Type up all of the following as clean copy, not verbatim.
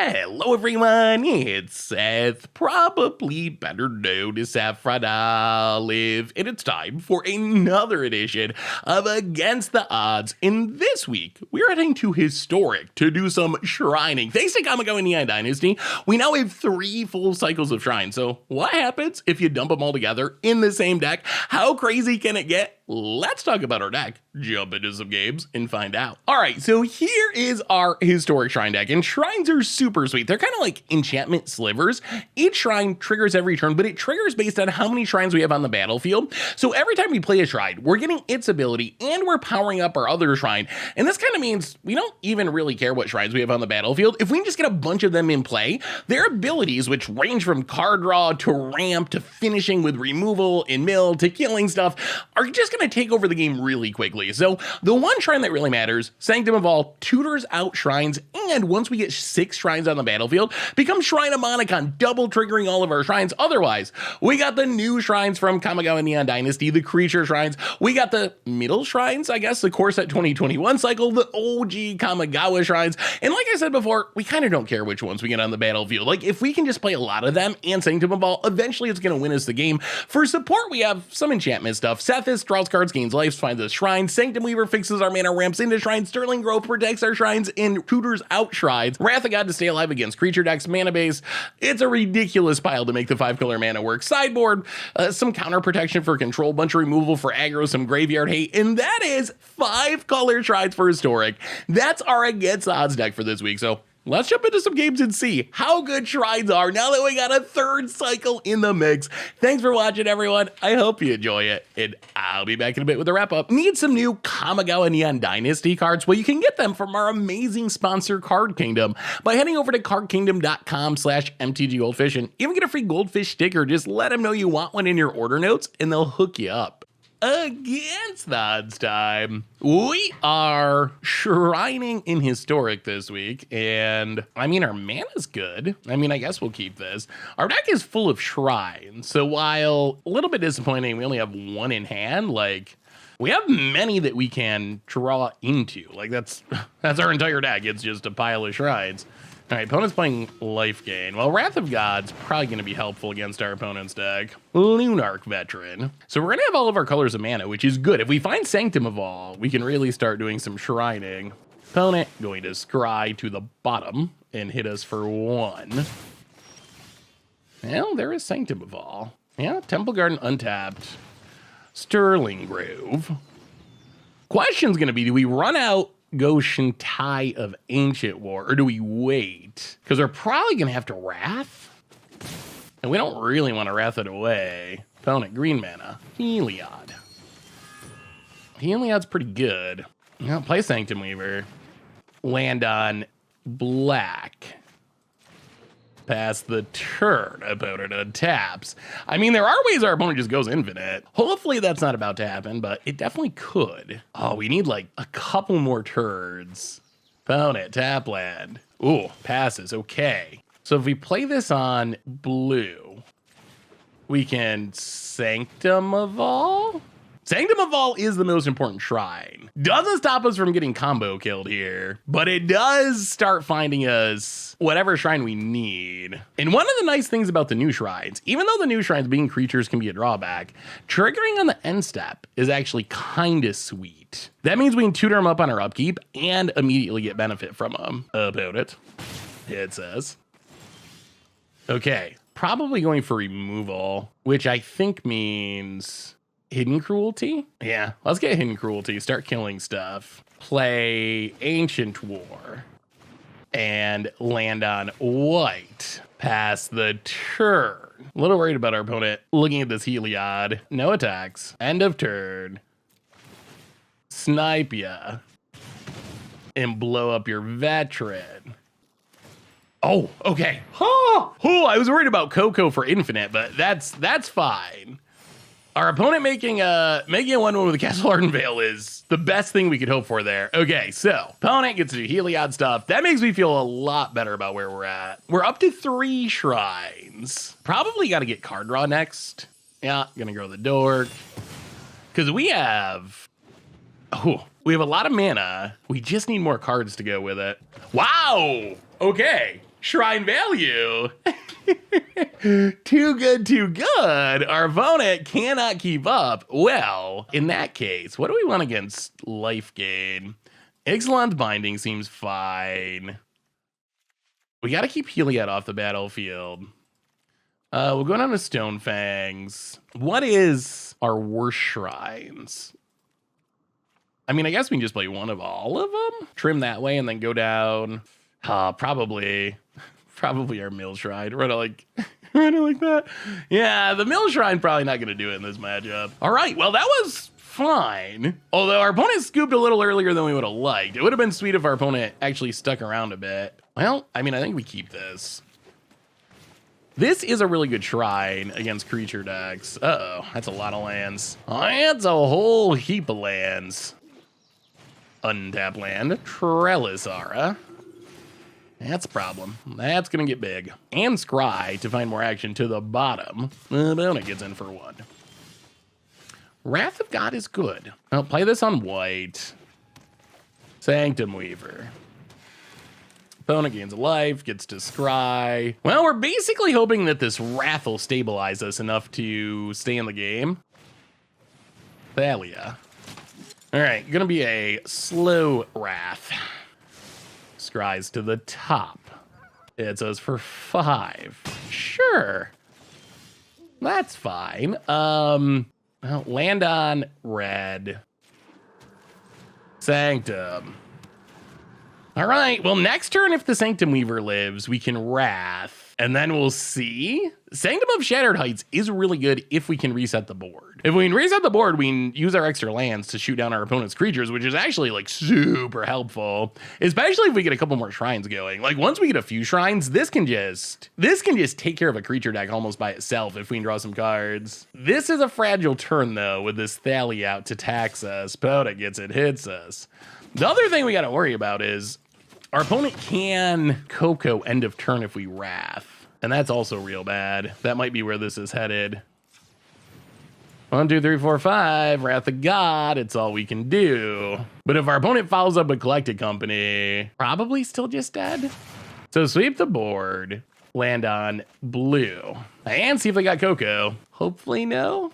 Hello everyone, it's Seth, probably better known as Saffron Olive, and it's time for another edition of Against the Odds. And this week, we're heading to Historic to do some shrining. Thanks to Kamigawa Neon Dynasty, we now have 3 full cycles of Shrine. So what happens if you dump them all together in the same deck? How crazy can it get? Let's talk about our deck, jump into some games, and find out. All right, so here is our Historic Shrine deck, and Shrines are super sweet. They're kind of like enchantment slivers. Each Shrine triggers every turn, but it triggers based on how many Shrines we have on the battlefield. So every time we play a Shrine, we're getting its ability, and we're powering up our other Shrine. And this kind of means we don't even really care what Shrines we have on the battlefield. If we can just get a bunch of them in play, their abilities, which range from card draw to ramp to finishing with removal and mill to killing stuff, are just going to take over the game really quickly. So the one Shrine that really matters, Sanctum of All, tutors out Shrines, and once we get 6 Shrines on the battlefield, becomes Shrine-amonicon, double triggering all of our Shrines. Otherwise, we got the new Shrines from Kamigawa Neon Dynasty, the creature Shrines. We got the middle Shrines, I guess, the Core Set 2021 cycle, the OG Kamigawa Shrines. And like I said before, we kind of don't care which ones we get on the battlefield. Like, if we can just play a lot of them and Sanctum of All, eventually it's going to win us the game. For support, we have some enchantment stuff. Sethis draws cards, gains life, finds a Shrine. Sanctum Weaver fixes our mana, ramps into Shrines. Sterling Grove protects our Shrines and tutors out Shrines. Wrath of God to stay alive against creature decks. Mana base, it's a ridiculous pile to make the 5-color mana work. Sideboard, some counter protection for control, bunch of removal for aggro, some graveyard hate, and that is 5-color Shrines for Historic. That's our Against the Odds deck for this week, so let's jump into some games and see how good Shrines are now that we got a 3rd cycle in the mix. Thanks for watching, everyone. I hope you enjoy it, and I'll be back in a bit with a wrap-up. Need some new Kamigawa Neon Dynasty cards? Well, you can get them from our amazing sponsor, Card Kingdom, by heading over to cardkingdom.com/mtggoldfish, and even get a free goldfish sticker. Just let them know you want one in your order notes, and they'll hook you up. Against the Odds time. We are shrining in Historic this week, and I mean, our mana's good. I mean, I guess we'll keep this. Our deck is full of Shrines, so while a little bit disappointing, we only have 1 in hand, like, we have many that we can draw into. Like, that's our entire deck. It's just a pile of Shrines. All right, opponent's playing Life Gain. Well, Wrath of God's probably going to be helpful against our opponent's deck. Lunarch Veteran. So we're going to have all of our colors of mana, which is good. If we find Sanctum of All, we can really start doing some shrining. Opponent going to scry to the bottom and hit us for 1. Well, there is Sanctum of All. Yeah, Temple Garden untapped. Sterling Grove. Question's going to be, do we run out Goshen Tie of Ancient War, or do we wait? Because we're probably going to have to Wrath, and we don't really want to Wrath it away. Opponent, green mana. Heliod. Heliod's pretty good. Now, play Sanctum Weaver. Land on black. Pass the turn, opponent untaps. I mean, there are ways our opponent just goes infinite. Hopefully that's not about to happen, but it definitely could. Oh, we need like a couple more turns. Opponent, tap land. Ooh, passes, okay. So if we play this on blue, we can Sanctum of All? Sanctum of All is the most important Shrine. Doesn't stop us from getting combo killed here, but it does start finding us whatever Shrine we need. And one of the nice things about the new Shrines, even though the new Shrines being creatures can be a drawback, triggering on the end step is actually kind of sweet. That means we can tutor them up on our upkeep and immediately get benefit from them. About it says. Okay, probably going for removal, which I think means Hidden Cruelty? Yeah, let's get Hidden Cruelty, start killing stuff. Play Ancient War and land on white. Pass the turn. A little worried about our opponent looking at this Heliod. No attacks. End of turn. Snipe ya. And blow up your veteran. Oh, okay. Oh, I was worried about Coco for infinite, but that's fine. Our opponent making a 1/1 with a Castle Ardenvale is the best thing we could hope for there. Okay, so opponent gets to do Heliod stuff. That makes me feel a lot better about where we're at. We're up to 3 Shrines. Probably got to get card draw next. Yeah, gonna grow the dork. Because we have a lot of mana. We just need more cards to go with it. Wow. Okay. Shrine value. Too good, too good. Our opponent cannot keep up. Well, in that case, what do we want against life gain? Ixalan's Binding seems fine. We got to keep Heliod off the battlefield. We'll go down to Stone Fangs. What is our worst shrines? I mean, I guess we can just play one of all of them. Trim that way and then go down. Probably our Mill Shrine. Run it like that. Yeah, the Mill Shrine probably not going to do it in this matchup. All right, well, that was fine. Although our opponent scooped a little earlier than we would have liked. It would have been sweet if our opponent actually stuck around a bit. Well, I mean, I think we keep this. This is a really good shrine against creature decks. Uh-oh, that's a lot of lands. That's a whole heap of lands. Untap land, Trellisara. That's a problem. That's gonna get big. And Scry to find more action to the bottom. Opponent gets in for one. Wrath of God is good. I'll play this on white. Sanctum Weaver. Opponent gains a life, gets to scry. Well, we're basically hoping that this Wrath will stabilize us enough to stay in the game. Thalia. All right, gonna be a slow Wrath. Scries to the top. It says for 5. Sure. That's fine. Well, land on red. Sanctum. All right, well, next turn, if the Sanctum Weaver lives, we can Wrath, and then we'll see. Sanctum of Shattered Heights is really good if we can reset the board. If we can reset the board, we can use our extra lands to shoot down our opponent's creatures, which is actually, like, super helpful, especially if we get a couple more shrines going. Like, once we get a few shrines, this can just take care of a creature deck almost by itself if we can draw some cards. This is a fragile turn, though, with this Thalia out to tax us. Opponent gets it, hits us. The other thing we got to worry about is our opponent can Coco end of turn if we Wrath, and that's also real bad. That might be where this is headed. 1, 2, 3, 4, 5, Wrath of God, it's all we can do. But if our opponent follows up with Collected Company, probably still just dead. So sweep the board, land on blue, and see if they got Coco. Hopefully no.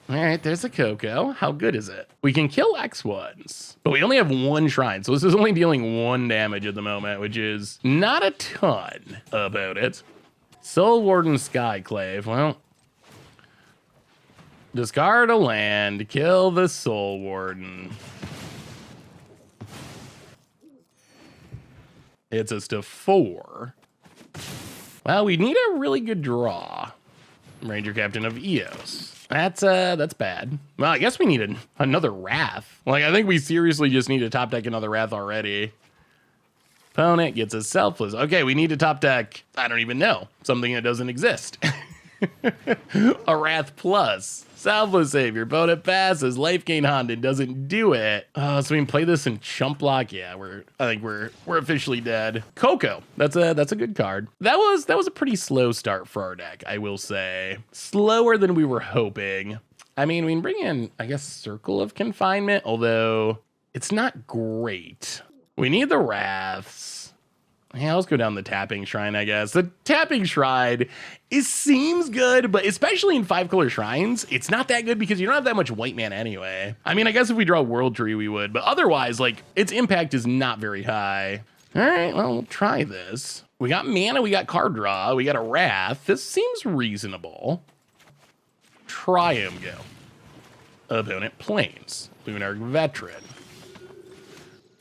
All right, there's a Coco. How good is it? We can kill X1s, but we only have 1 shrine, so this is only dealing 1 damage at the moment, which is not a ton about it. Soul Warden Skyclave. Well, discard a land, kill the Soul Warden. It's us to 4. Well, we need a really good draw. Ranger Captain of Eos. That's bad. Well, I guess we need another Wrath. Like, I think we seriously just need to top deck another Wrath already. Opponent gets a Selfless. Okay, we need to top deck, I don't even know, something that doesn't exist. A Wrath plus. Selfless Savior. Opponent passes. Life gain Honden doesn't do it. So we can play this in chump block. Yeah, I think we're officially dead. Coco. That's a good card. That was a pretty slow start for our deck, I will say. Slower than we were hoping. I mean, we can bring in, I guess, Circle of Confinement, although it's not great. We need the Wraths. Yeah, let's go down the Tapping Shrine, I guess. The Tapping Shrine, it seems good, but especially in 5-color shrines, it's not that good because you don't have that much white mana anyway. I mean, I guess if we draw World Tree, we would, but otherwise, like, its impact is not very high. All right, well, we'll try this. We got mana, we got card draw, we got a Wrath. This seems reasonable. Triumph go. Opponent Plains. Lunar Veteran.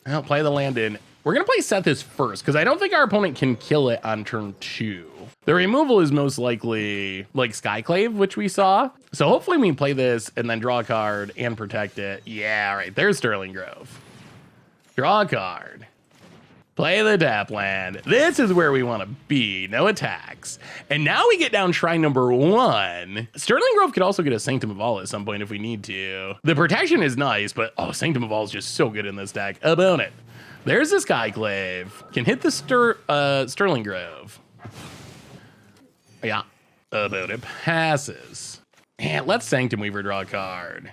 I'll play the land in. We're going to play Sethis first, because I don't think our opponent can kill it on turn 2. The removal is most likely like Skyclave, which we saw. So hopefully we can play this and then draw a card and protect it. Yeah, all right, there's Sterling Grove. Draw a card. Play the tap land. This is where we want to be. No attacks. And now we get down shrine number 1. Sterling Grove could also get a Sanctum of All at some point if we need to. The protection is nice, but Sanctum of All is just so good in this deck. Opponent. There's the Skyclave. Can hit the Sterling Grove. Yeah. Opponent passes. And let's Sanctum Weaver draw a card.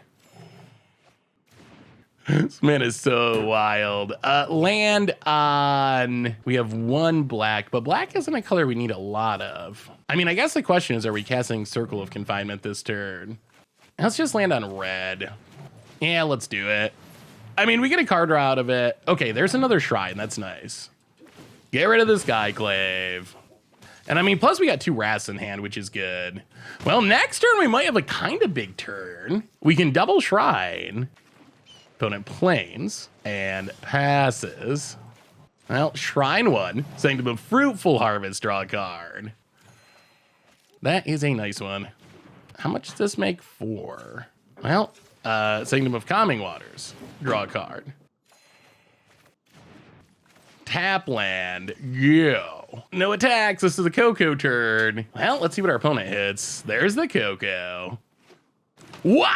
This man is so wild. Land on... We have one black, but black isn't a color we need a lot of. I mean, I guess the question is, are we casting Circle of Confinement this turn? Let's just land on red. Yeah, let's do it. I mean, we get a card draw out of it. Okay, there's another Shrine. That's nice. Get rid of this Skyclave. And I mean, plus we got 2 Wraths in hand, which is good. Well, next turn we might have a kind of big turn. We can double Shrine. Opponent plains and passes. Well, Shrine 1. Sanctum of Fruitful Harvest, draw a card. That is a nice one. How much does this make? 4. Well, Sanctum of Calming Waters, draw a card. Tap land, go. No attacks, this is a Coco turn. Well, let's see what our opponent hits. There's the Coco. Wow!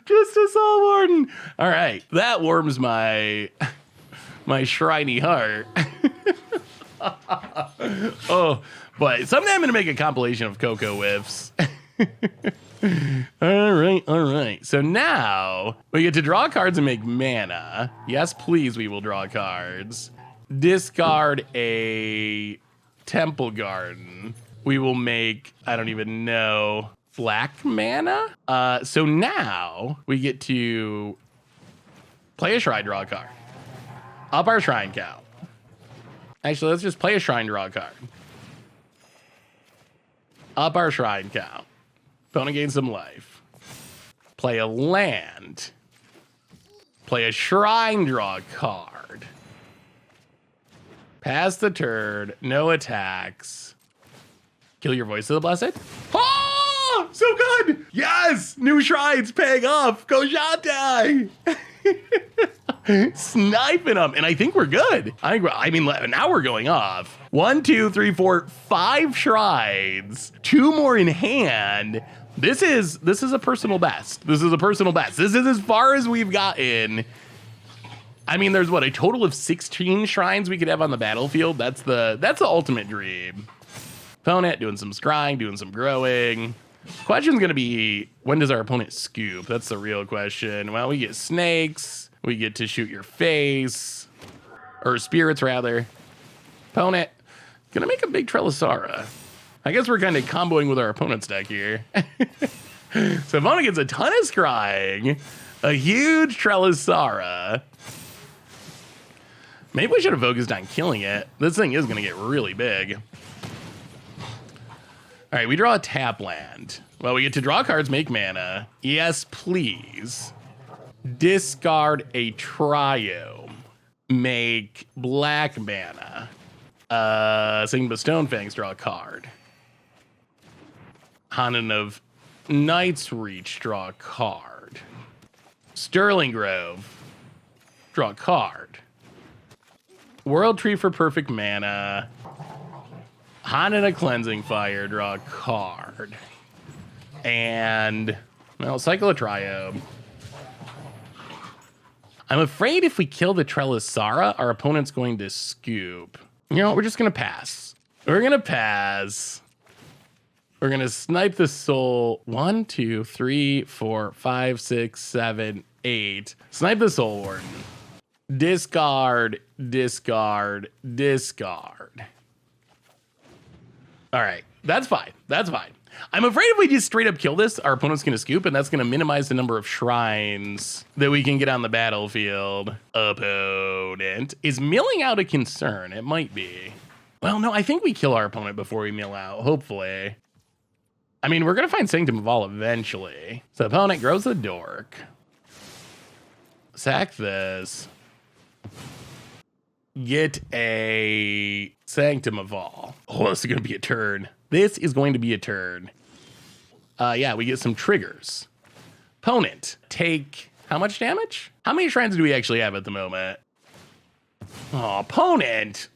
Just a Soul Warden. All right, that warms my shriny heart. Oh, but someday I'm gonna make a compilation of Coco whiffs. All right. So now we get to draw cards and make mana. Yes, please, we will draw cards. Discard a Temple Garden. We will make, I don't even know, black mana. So now we get to play a Shrine, draw a card. Up our Shrine count. Actually, let's just play a Shrine, draw a card. Up our Shrine count. Opponent gains some life. Play a land. Play a Shrine, draw a card. Pass the turn, no attacks. Kill your Voice of the Blessed. Oh, so good. Yes, new Shrines paying off. Go Shantai. Sniping them, and I think we're good. I mean, now we're going off. 1, 2, 3, 4, 5 Shrines. 2 more in hand. This is a personal best. This is a personal best. This is as far as we've gotten. I mean, there's what, a total of 16 Shrines we could have on the battlefield. That's the ultimate dream. Opponent doing some scrying, doing some growing. Question's gonna be, when does our opponent scoop? That's the real question. Well, we get snakes. We get to shoot your face, or spirits rather. Opponent gonna make a big Trelisara. I guess we're kind of comboing with our opponent's deck here. So opponent gets a ton of scrying, a huge Trelisara. Maybe we should have focused on killing it. This thing is gonna get really big. All right, we draw a tap land. Well, we get to draw cards, make mana. Yes, please. Discard a Triome. Make black mana. Sanctum of Stonefangs, draw a card. Hanan of Night's Reach, draw a card. Sterling Grove, draw a card. World Tree for perfect mana. Hanan of Cleansing Fire, draw a card. And, well, cycle a Triome. I'm afraid if we kill the Trelisara, our opponent's going to scoop. You know what, we're just gonna pass. We're gonna pass. We're gonna snipe the soul. 1, 2, 3, 4, 5, 6, 7, 8. Snipe the Soul Warden. Discard, discard, discard. All right, that's fine. That's fine. I'm afraid if we just straight up kill this, our opponent's gonna scoop, and that's gonna minimize the number of shrines that we can get on the battlefield. Opponent is milling out a concern. It might be. Well, no, I think we kill our opponent before we mill out, hopefully. I mean, we're gonna find Sanctum of All eventually. So opponent grows the dork. Sack this. Get a Sanctum of All. Oh, this is gonna be a turn. This is going to be a turn. Yeah, we get some triggers. Opponent, take how much damage? How many shrines do we actually have at the moment? Oh, opponent.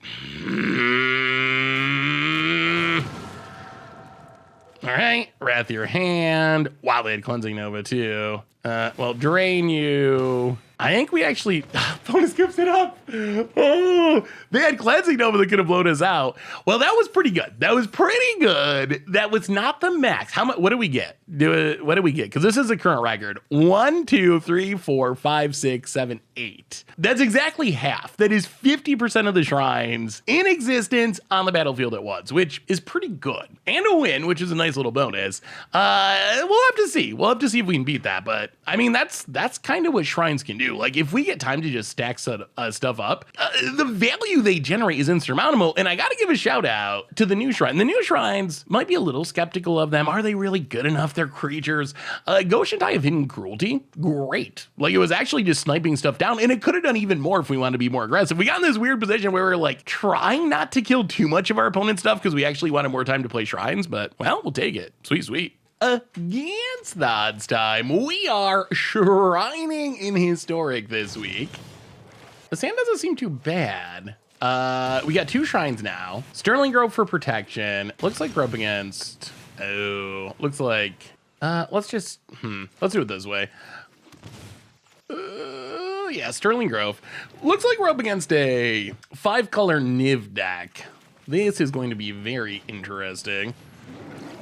All right, Wrath your hand. Wow, they had Cleansing Nova too. Well, drain you. I think we actually, opponent skips it up. Oh, they had cleansing Nova that could have blown us out. Well, that was pretty good. That was pretty good. That was not the max. How much? What do we get? What do we get? Because this is the current record. 1, 2, 3, 4, 5, 6, 7, 8. That's exactly half. That is 50% of the shrines in existence on the battlefield at once, which is pretty good. And a win, which is a nice little bonus. We'll have to see. We'll have to see if we can beat that. But I mean, that's kind of what shrines can do. Like if we get time to just stack stuff up, the value they generate is insurmountable. And I got to give a shout out to the new shrine. The new shrines might be a little skeptical of them. Are they really good enough? They're creatures. Goshen Die of Hidden Cruelty, great. Like it was actually just sniping stuff down, and it could have done even more if we wanted to be more aggressive. We got in this weird position where we're like trying not to kill too much of our opponent's stuff because we actually wanted more time to play shrines, but well, we'll take it. Sweet, sweet. Against the odds time, we are shrining in Historic this week. The sand doesn't seem too bad. We got 2 shrines now. Sterling Grove for protection. Looks like we're up against, looks like, let's do it this way. Yeah, Sterling Grove. Looks like we're up against a 5-color Niv deck. This is going to be very interesting.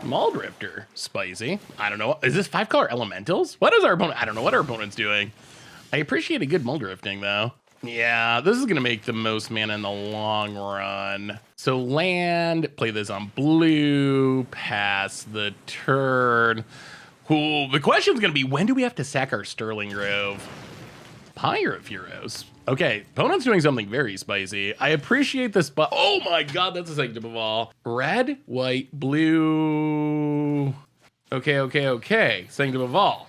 Mauldrifter, spicy. I don't know. Is this 5-color elementals? What is our opponent? I don't know what our opponent's doing. I appreciate a good Mauldrifting though. Yeah, this is gonna make the most mana in the long run. So land, play this on blue, pass the turn. Cool. The question's gonna be, when do we have to sack our Sterling Grove? Pyre of Heroes. Okay, opponent's doing something very spicy. I appreciate this, but oh my god, that's a Sanctum of all. Red, white, blue. Okay. Sanctum of all.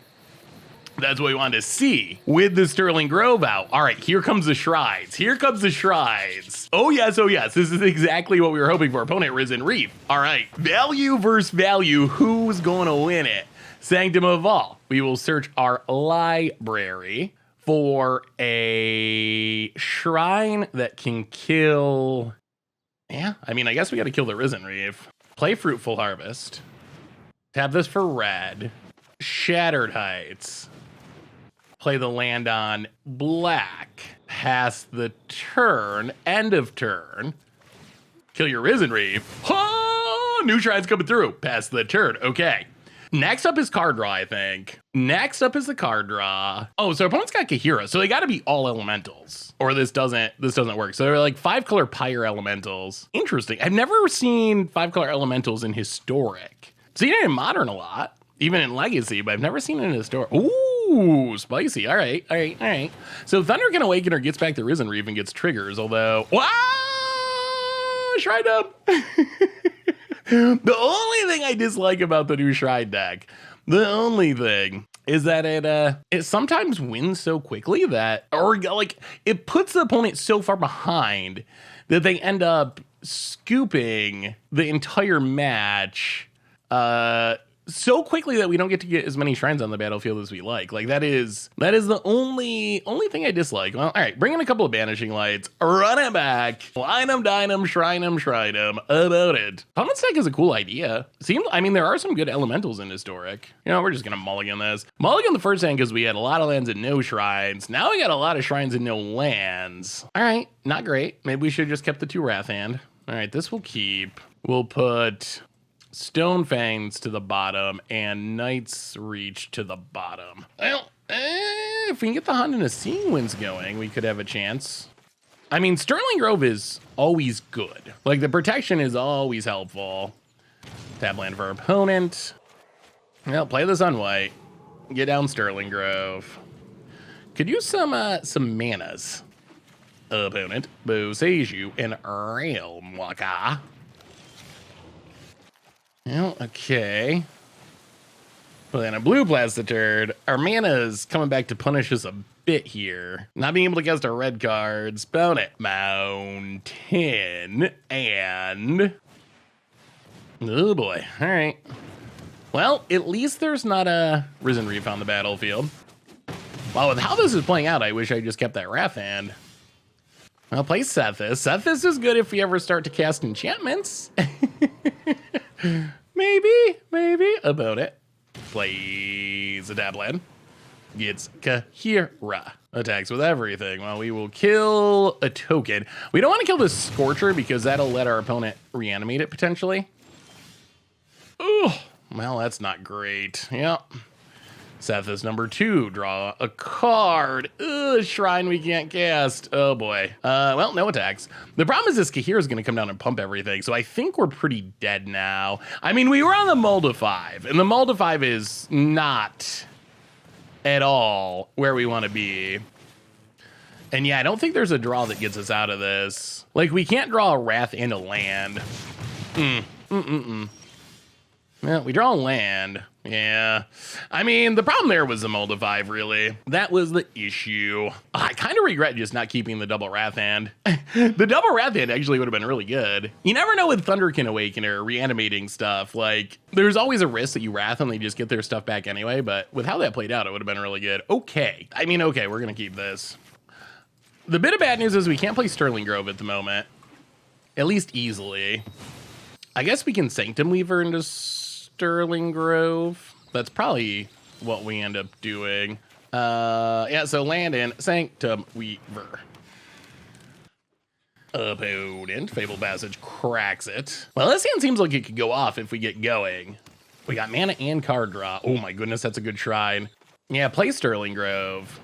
That's what we wanted to see with the Sterling Grove out. All right, here comes the shrines. Here comes the shrines. Oh yes. This is exactly what we were hoping for. Opponent Risen Reef. All right, value versus value. Who's going to win it? Sanctum of all. We will search our library for a shrine that can kill. Yeah, I mean, I guess we got to kill the Risen Reef. Play Fruitful Harvest. Tap this for red. Shattered Heights. Play the land on black. Pass the turn. End of turn. Kill your Risen Reef. Oh, new shrines coming through. Pass the turn. Okay. Next up is card draw, I think. Next up is the card draw. Oh, so opponent's got Kahira, so they got to be all elementals, or this doesn't work. So they're like 5-color Pyre elementals. Interesting. I've never seen 5-color elementals in Historic. Seen it in Modern a lot, even in Legacy, but I've never seen it in Historic. Ooh, spicy. All right. So Thunder can awaken or gets back to Risen Reef and gets triggers. Although, wow, Shrine up. The only thing I dislike about the new Shrine deck, the only thing is that it sometimes wins so quickly that, or like it puts the opponent so far behind that they end up scooping the entire match so quickly that we don't get to get as many shrines on the battlefield as we like. Like that is the only thing I dislike. Well, all right, bring in a couple of Banishing Lights, run it back, line them, dine them, shrine them, about it. Opponent's deck is a cool idea. I mean, there are some good elementals in Historic. You know, we're just gonna mulligan this. Mulligan the first hand because we had a lot of lands and no shrines. Now we got a lot of shrines and no lands. All right, not great. Maybe we should have just kept the 2 Wrath hand. All right, this will keep. We'll put Stone Fangs to the bottom and Knight's Reach to the bottom. Well, if we can get the Hunt and the Seeing Winds going, we could have a chance. I mean, Sterling Grove is always good. Like, the protection is always helpful. Tap land for our opponent. Well, play this on white. Get down Sterling Grove. Could use some manas. Opponent, Boseiju, and Realm Walker. Well, okay. Well, then a blue plastic turd. Our mana's coming back to punish us a bit here. Not being able to cast our red cards. Bonnet. Mountain. And... oh boy. All right. Well, at least there's not a Risen Reef on the battlefield. Well, with how this is playing out, I wish I just kept that Wrath hand. I'll play Sethis. Sethis is good if we ever start to cast enchantments. maybe about it. Plays a Dabland. gets Kahira. Attacks with everything. Well, we will kill a token. We don't want to kill this Scorcher because that'll let our opponent reanimate it potentially. Oh, well, that's not great. Yep. Seth is number 2. Draw a card. Ugh, Shrine we can't cast. Oh boy. Well, no attacks. The problem is this Kahira is going to come down and pump everything, so I think we're pretty dead now. I mean, we were on the Mulda 5, and the Mulda 5 is not at all where we want to be. And yeah, I don't think there's a draw that gets us out of this. Like, we can't draw a Wrath and a land. Well, we draw a land. Yeah. I mean, the problem there was the Mulda 5, really. That was the issue. I kind of regret just not keeping the double Wrath hand. The double Wrath hand actually would have been really good. You never know with Thunderkin Awakener reanimating stuff. Like, there's always a risk that you Wrath and they just get their stuff back anyway, but with how that played out, it would have been really good. Okay. I mean, okay, we're going to keep this. The bit of bad news is we can't play Sterling Grove at the moment. At least easily. I guess we can Sanctum Weaver into Sterling Grove. That's probably what we end up doing. Yeah, so land in Sanctum Weaver. Opponent, Fable Passage, cracks it. Well, this hand seems like it could go off if we get going. We got mana and card draw. Oh my goodness, that's a good shrine. Yeah, play Sterling Grove.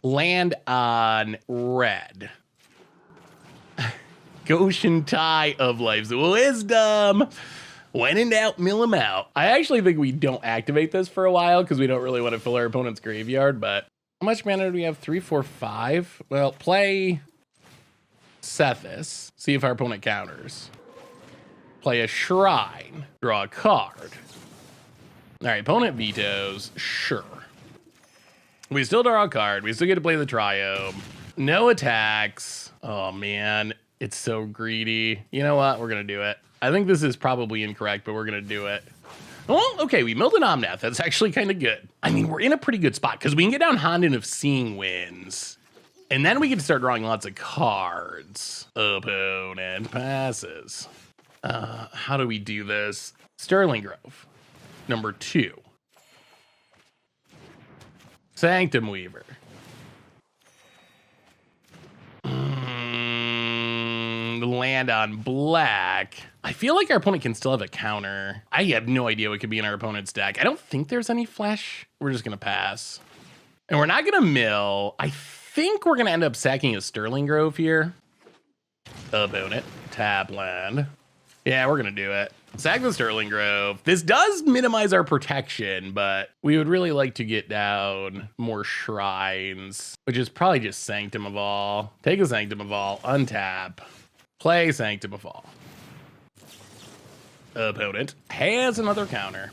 Land on red. Goshen Tie of Life's Wisdom. When in doubt, mill him out. I actually think we don't activate this for a while because we don't really want to fill our opponent's graveyard, but how much mana do we have? 3, 4, 5? Well, play Sethis. See if our opponent counters. Play a Shrine. Draw a card. All right, opponent vetoes. Sure. We still draw a card. We still get to play the Triome. No attacks. Oh, man. It's so greedy. You know what? We're going to do it. I think this is probably incorrect, but we're going to do it. Well, okay, we milled an Omnath. That's actually kind of good. I mean, we're in a pretty good spot because we can get down Honden of Seeing Winds. And then we can start drawing lots of cards. Opponent passes. How do we do this? Sterling Grove. Number 2. Sanctum Weaver. Land on black. I feel like our opponent can still have a counter. I have no idea what could be in our opponent's deck. I don't think there's any flesh. We're just going to pass. And we're not going to mill. I think we're going to end up sacking a Sterling Grove here. Opponent. Tap land. Yeah, we're going to do it. Sack the Sterling Grove. This does minimize our protection, but we would really like to get down more shrines, which is probably just Sanctum of All. Take a Sanctum of All, untap, play Sanctum of All. Opponent has another counter.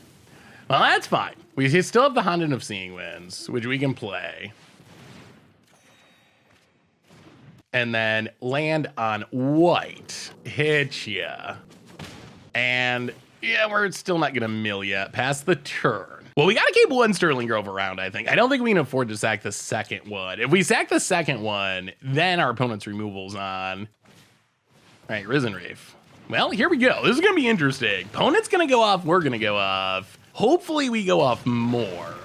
Well, that's fine. We still have the Honden of Seeing Winds, which we can play. And then land on white. Hit ya. And yeah, we're still not gonna mill yet. Past the turn. Well, we gotta keep one Sterling Grove around, I think. I don't think we can afford to sack the second one. If we sack the second one, then our opponent's removal's on. All right, Risen Reef. Well, here we go. This is gonna be interesting. Opponent's gonna go off, we're gonna go off. Hopefully we go off more.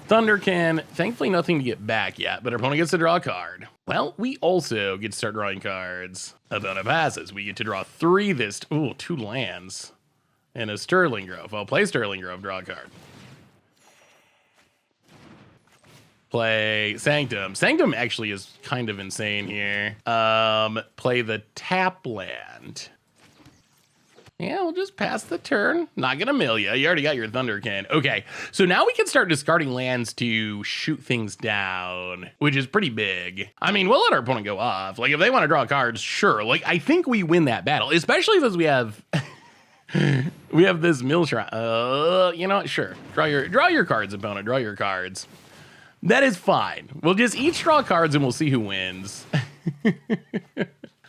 Thunderkin, thankfully nothing to get back yet, but our opponent gets to draw a card. Well, we also get to start drawing cards. Opponent passes. We get to draw 3 this, 2 lands. And a Sterling Grove. I'll play Sterling Grove, draw a card. Play Sanctum. Sanctum actually is kind of insane here. Play the tap land. Yeah, we'll just pass the turn. Not gonna mill you. You already got your Thunderkin. Okay, so now we can start discarding lands to shoot things down, which is pretty big. I mean, we'll let our opponent go off. Like, if they want to draw cards, sure. Like, I think we win that battle, especially because we have we have this mill shrine. You know what? Sure. Draw your cards, opponent. Draw your cards. That is fine. We'll just each draw cards and we'll see who wins.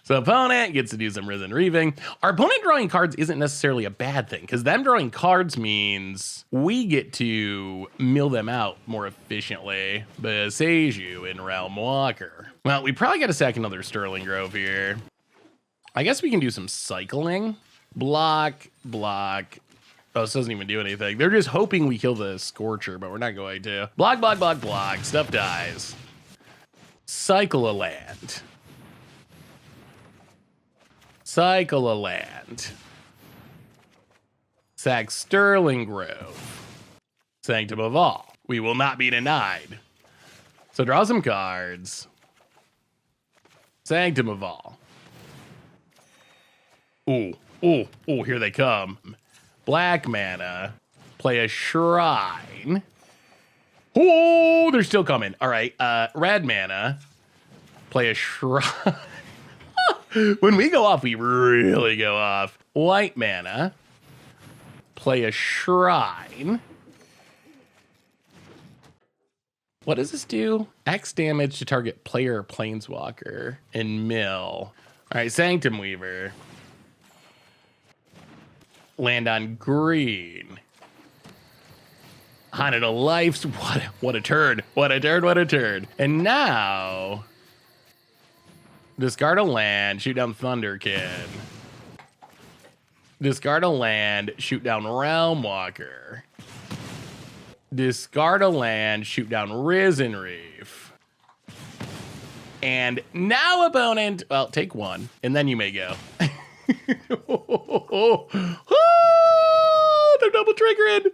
So opponent gets to do some Risen Reaving. Our opponent drawing cards isn't necessarily a bad thing, because them drawing cards means we get to mill them out more efficiently. Beseju in Realm Walker. Well, we probably got to sack another Sterling Grove here. I guess we can do some cycling. Block, block, Oh, this doesn't even do anything. They're just hoping we kill the Scorcher, but we're not going to. Block, block, block, block. Stuff dies. Cycle a land. Cycle a land. Sack Sterling Grove. Sanctum of All. We will not be denied. So draw some cards. Sanctum of All. Ooh, ooh, ooh, here they come. Black mana. Play a Shrine. Oh, they're still coming. All right, red mana. Play a Shrine. When we go off, we really go off. White mana. Play a Shrine. What does this do? X damage to target player or planeswalker and mill. All right, Sanctum Weaver. Land on green. Haunted of Lives. What a turn. What a turn. What a turn. And now, discard a land, shoot down Thunderkin. Discard a land, shoot down Realm Walker. Discard a land, shoot down Risen Reef. And now, opponent, well, take one, and then you may go. They're double triggering.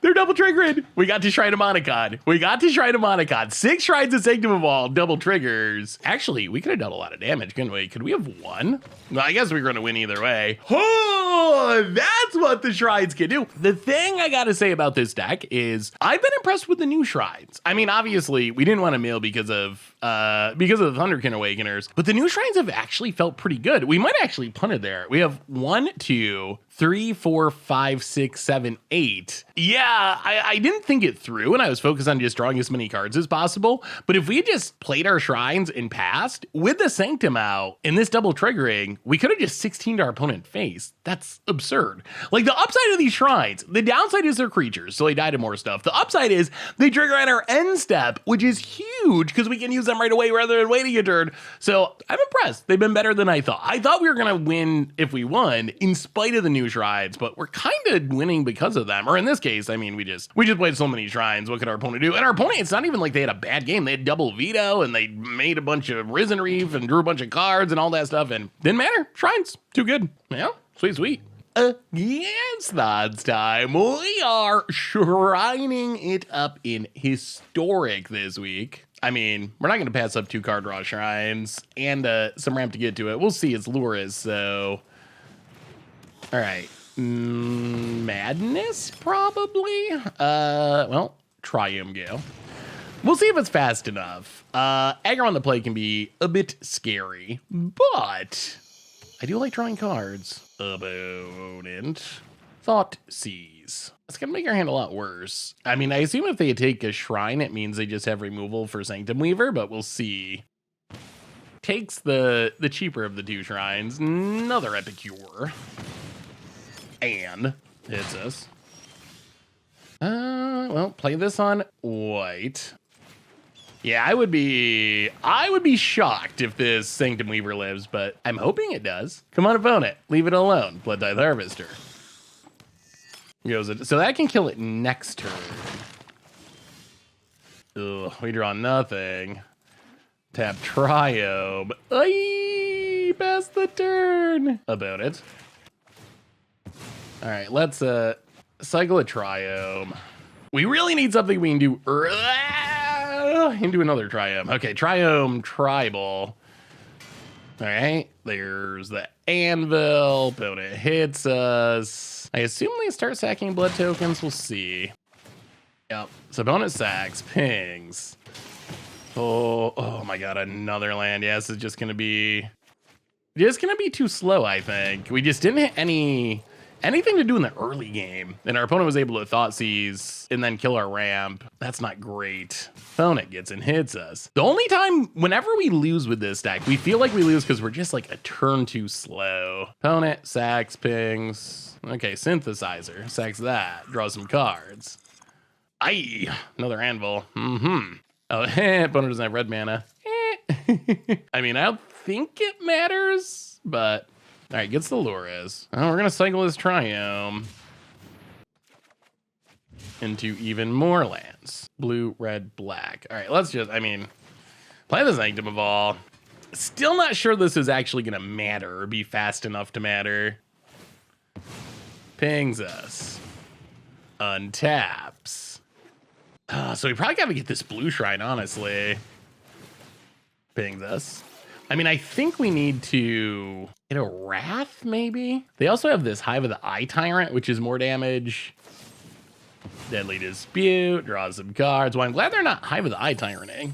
They're double triggering. We got to Shrine-amonicon. We got to Shrine-amonicon. 6 shrines of Sanctum of All, double triggers. Actually, we could have done a lot of damage, couldn't we? Could we have won? Well, I guess we were going to win either way. Oh, that's what the shrines can do. The thing I got to say about this deck is I've been impressed with the new shrines. I mean, obviously, we didn't want to mill because of the Thunderkin Awakeners, but the new shrines have actually felt pretty good. We might actually punt it there. We have 1, 2, 3, 4, 5, 6, 7, 8. Yeah, I didn't think it through, and I was focused on just drawing as many cards as possible. But if we had just played our shrines and passed with the Sanctum out in this double triggering, we could have just 16'd our opponent face. That's absurd. Like, the upside of these shrines, the downside is they're creatures, so they die to more stuff. The upside is they trigger at our end step, which is huge because we can use them right away rather than waiting a turn. So I'm impressed. They've been better than I thought. I thought we were going to win if we won in spite of the new shrines, but we're kind of winning because of them. Or in this case, I mean, we just played so many shrines. What could our opponent do? And our opponent, it's not even like they had a bad game. They had double veto and they made a bunch of Risen Reef and drew a bunch of cards and all that stuff, and didn't matter. Shrines, too good. Yeah, sweet, sweet. Against the odds time, we are shrining it up in historic this week. I mean, we're not going to pass up 2 card draw shrines and some ramp to get to it. We'll see. It's Luris, so all right. Madness, probably. Well, Triumph Gale. We'll see if it's fast enough. Aggro on the play can be a bit scary, but I do like drawing cards. Opponent. Thought Seize. It's going to make our hand a lot worse. I mean, I assume if they take a shrine, it means they just have removal for Sanctum Weaver, but we'll see. Takes the cheaper of the 2 shrines. Another Epicure. And hits us. Well, play this on white. Yeah, I would be shocked if this Sanctum Weaver lives, but I'm hoping it does. Come on, opponent, leave it alone. Blood Tithe Harvester. So that can kill it next turn. Ugh, we draw nothing. Tap Triome. Ay, pass the turn. About it. All right, let's cycle a Triome. We really need something we can do into another Triome. Okay, Triome Tribal. All right, there's the Anvil. Opponent hits us. I assume they start sacking blood tokens. We'll see. Yep. So opponent sacks, pings. Oh my god, another land. Yes, it's just gonna be too slow, I think. We just didn't hit anything to do in the early game, and our opponent was able to Thought Seize and then kill our ramp. That's not great. Opponent gets and hits us. The only time, whenever we lose with this deck, we feel like we lose because we're just like a turn too slow. Opponent sacks, pings. Okay, Synthesizer sacks that. Draws some cards. Aye, another Anvil. Oh, opponent doesn't have red mana. I mean, I don't think it matters, but all right, gets the Luris. Oh, we're gonna cycle this Triome. into even more lands. Blue, red, black. All right, let's just, play the Sanctum of all. Still not sure this is actually gonna matter or be fast enough to matter. Pings us. Untaps. So we probably gotta get this blue shrine, honestly. Pings us. I think we need to get a Wrath, maybe? They also have this Hive of the Eye Tyrant, which is more damage. Deadly Dispute, draw some cards. Well, I'm glad they're not Hive of the Eye Tyranting.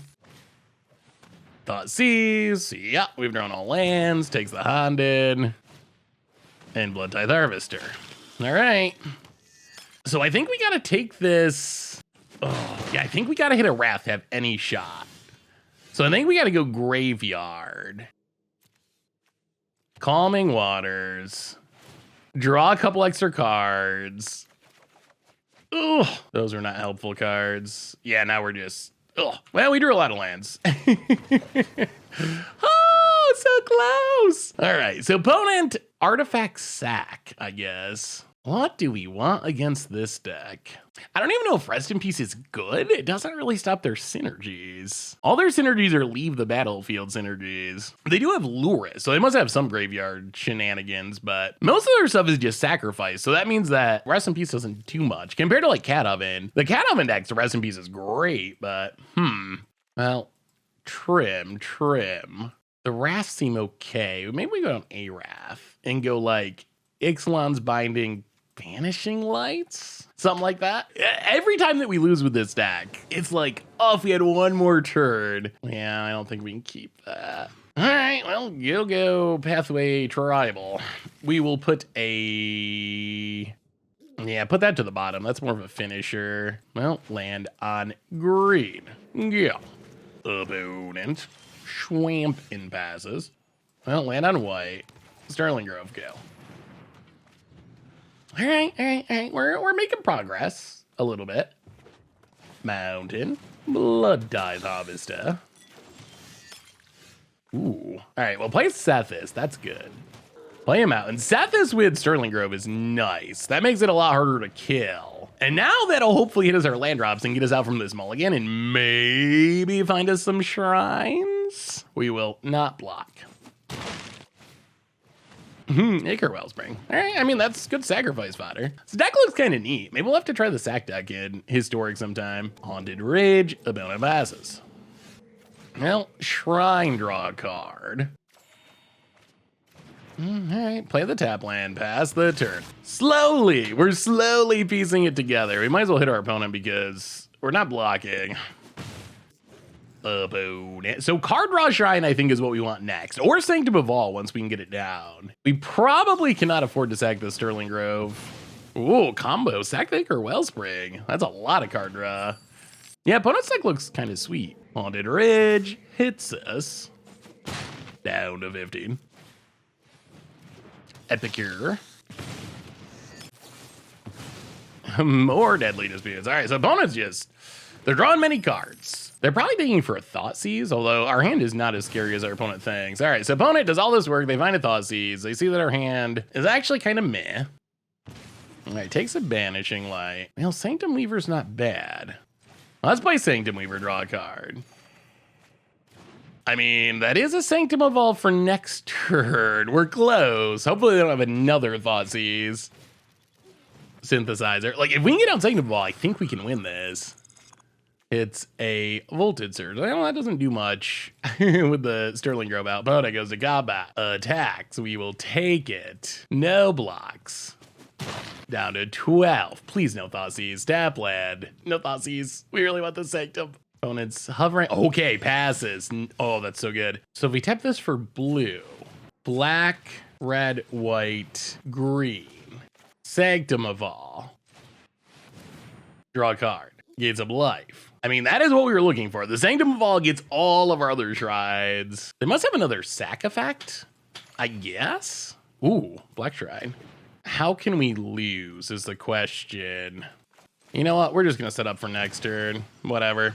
Thoughtseize, yeah, we've drawn all lands, takes the Haunted, and Blood Tithe Harvester. All right. So I think we gotta take this. Oh, yeah, I think we gotta hit a Wrath to have any shot. So I think we gotta go Graveyard. Calming Waters. Draw a couple extra cards. Ugh, those are not helpful cards. Yeah, now we're just... Oh, well, we drew a lot of lands. Oh, so close. All right, so opponent, Artifact Sack, I guess. What do we want against this deck? I don't even know if Rest in Peace is good. It doesn't really stop their synergies. All their synergies are leave the battlefield synergies. They do have Luris, so they must have some graveyard shenanigans, but most of their stuff is just sacrifice. So that means that Rest in Peace doesn't do much. Compared to like Cat Oven, the Cat Oven deck, the Rest in Peace is great, but well, trim. The Wrath seem okay. Maybe we go on a Wrath and go like Ixalan's Binding, Vanishing Lights, something like that. Every time that we lose with this deck, it's like, oh, if we had one more turn. Yeah, I don't think we can keep that. All right, well, you'll go Pathway Tribal. We will put put that to the bottom. That's more of a finisher. Well, land on green. Yeah. Opponent. Schwamp in passes. Well, land on white. Sterling Grove, go. All right. We're making progress a little bit. Mountain, Blood Tithe Harvester. Ooh. All right, well, play Sethis. That's good. Play him out. And Sethis with Sterling Grove is nice. That makes it a lot harder to kill. And now that'll hopefully hit us our land drops and get us out from this mulligan and maybe find us some shrines. We will not block. Acre Wellspring. All right, that's good sacrifice fodder. This deck looks kind of neat. Maybe we'll have to try the sack deck in Historic sometime. Haunted Ridge, opponent passes. Well, Shrine, draw a card. All right, play the tap land, pass the turn. We're slowly piecing it together. We might as well hit our opponent because we're not blocking. Opponent. So card draw Shrine, I think, is what we want next. Or Sanctum of All once we can get it down. We probably cannot afford to sack the Sterling Grove. Ooh, combo. Sack the Acre Wellspring. That's a lot of card draw. Yeah, opponent's deck looks kind of sweet. Haunted Ridge hits us. Down to 15. Epicure. More Deadly Disputes. All right, so opponents they're drawing many cards. They're probably thinking for a Thoughtseize, although our hand is not as scary as our opponent thinks. All right, so opponent does all this work. They find a Thoughtseize. They see that our hand is actually kind of meh. All right, takes a Banishing Light. Well, Sanctum Weaver's not bad. Let's play Sanctum Weaver, draw a card. That is a Sanctum of All for next turn. We're close. Hopefully they don't have another Thoughtseize. Synthesizer. Like, if we can get out Sanctum of All, I think we can win this. It's a Voltage Surge. Well, that doesn't do much with the Sterling Grove out. Opponent goes to combat. Attacks. We will take it. No blocks. Down to 12. Please no Thoughtseize. Tap land. No Thoughtseize. We really want the Sanctum. Opponent's hovering. Okay, passes. Oh, that's so good. So if we tap this for blue, black, red, white, green, Sanctum of All. Draw a card. Gates of life. That is what we were looking for. The Sanctum of All gets all of our other shrines. They must have another sack effect, I guess. Ooh, Black Shrine. How can we lose is the question. You know what? We're just going to set up for next turn. Whatever.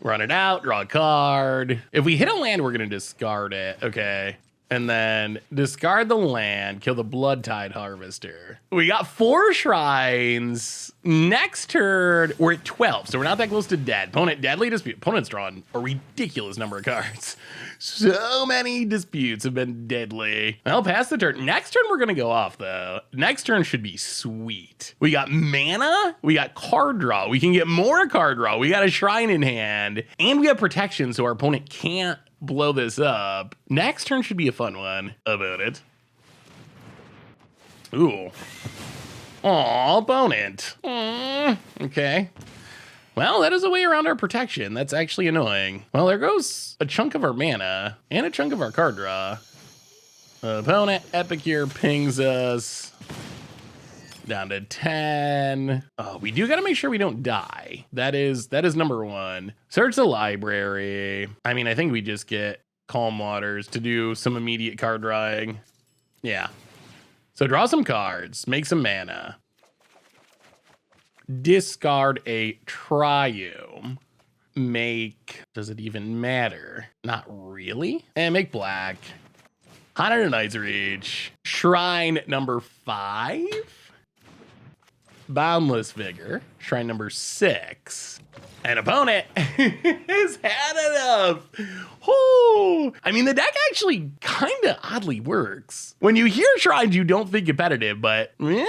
Run it out, draw a card. If we hit a land, we're going to discard it. Okay. And then discard the land, kill the Blood Tide Harvester. We got 4 shrines. Next turn, we're at 12, so we're not that close to dead. Opponent, deadly dispute. Opponent's drawn a ridiculous number of cards. So many disputes have been deadly. Well, pass the turn. Next turn, we're gonna go off, though. Next turn should be sweet. We got mana, we got card draw. We can get more card draw. We got a shrine in hand, and we have protection, so our opponent can't blow this up. Next turn should be a fun one about it. Ooh. Aw, opponent. Okay. Well, that is a way around our protection. That's actually annoying. Well, there goes a chunk of our mana and a chunk of our card draw. Opponent Epicure pings us down to 10. Oh, we do got to make sure we don't die. That is number 1. Search the library. I mean, I think we just get Calm Waters to do some immediate card drawing. Yeah. So draw some cards, make some mana. Discard a Triome. Does it even matter? Not really. And make black. Haunted Night's Reach. Shrine number 5. Boundless Vigor. Shrine number 6. An opponent has had enough. Oh, I mean, the deck actually kind of oddly works. When you hear shrines, you don't think competitive, but yeah,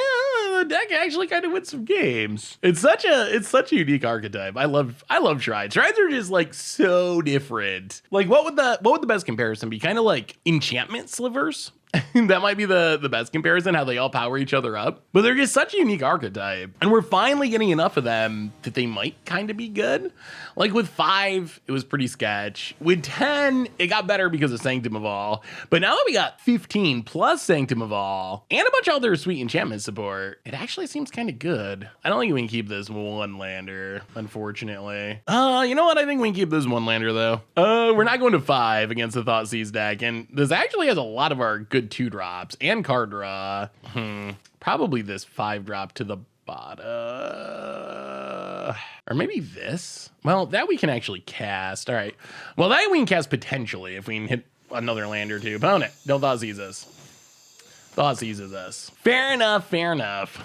the deck actually kind of wins some games. It's such a unique archetype. I love shrines. Shrines are just like so different. Like, what would the best comparison be? Kind of like enchantment slivers. That might be the best comparison, how they all power each other up. But they're just such a unique archetype. And we're finally getting enough of them that they might kind of be good. Like with 5, it was pretty sketch. With 10, it got better because of Sanctum of All. But now that we got 15 plus Sanctum of All and a bunch of other sweet enchantment support, it actually seems kind of good. I don't think we can keep this 1-lander, unfortunately. You know what? I think we can keep this 1-lander, though. We're not going to 5 against the Thoughtseized deck. And this actually has a lot of our good 2-drops and card draw. Probably this 5-drop to the bottom. Or maybe this. Well, that we can actually cast. All right. Well, that we can cast potentially if we can hit another land or two. Opponent, don't Thoughtseize us. Thoughtseizes us. Fair enough, fair enough.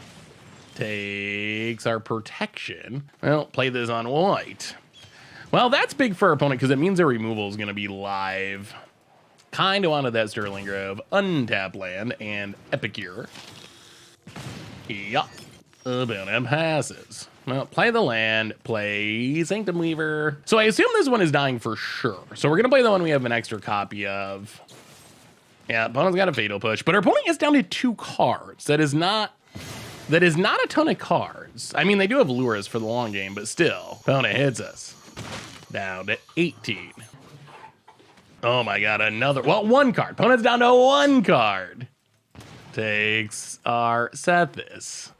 Takes our protection. Well, play this on white. Well, that's big for our opponent because it means their removal is going to be live. Kind of wanted that Sterling Grove, untap land, and Epicure. Yup. Opponent passes. Well, play the land, play Sanctum Weaver. So I assume this one is dying for sure. So we're gonna play the one we have an extra copy of. Yeah, opponent's got a Fatal Push, but our opponent is down to 2 cards. That is not a ton of cards. I mean, they do have Lures for the long game, but still, opponent hits us. Down to 18. Oh my god, another. Well, 1 card. Opponent's down to 1 card. Takes our Sethis.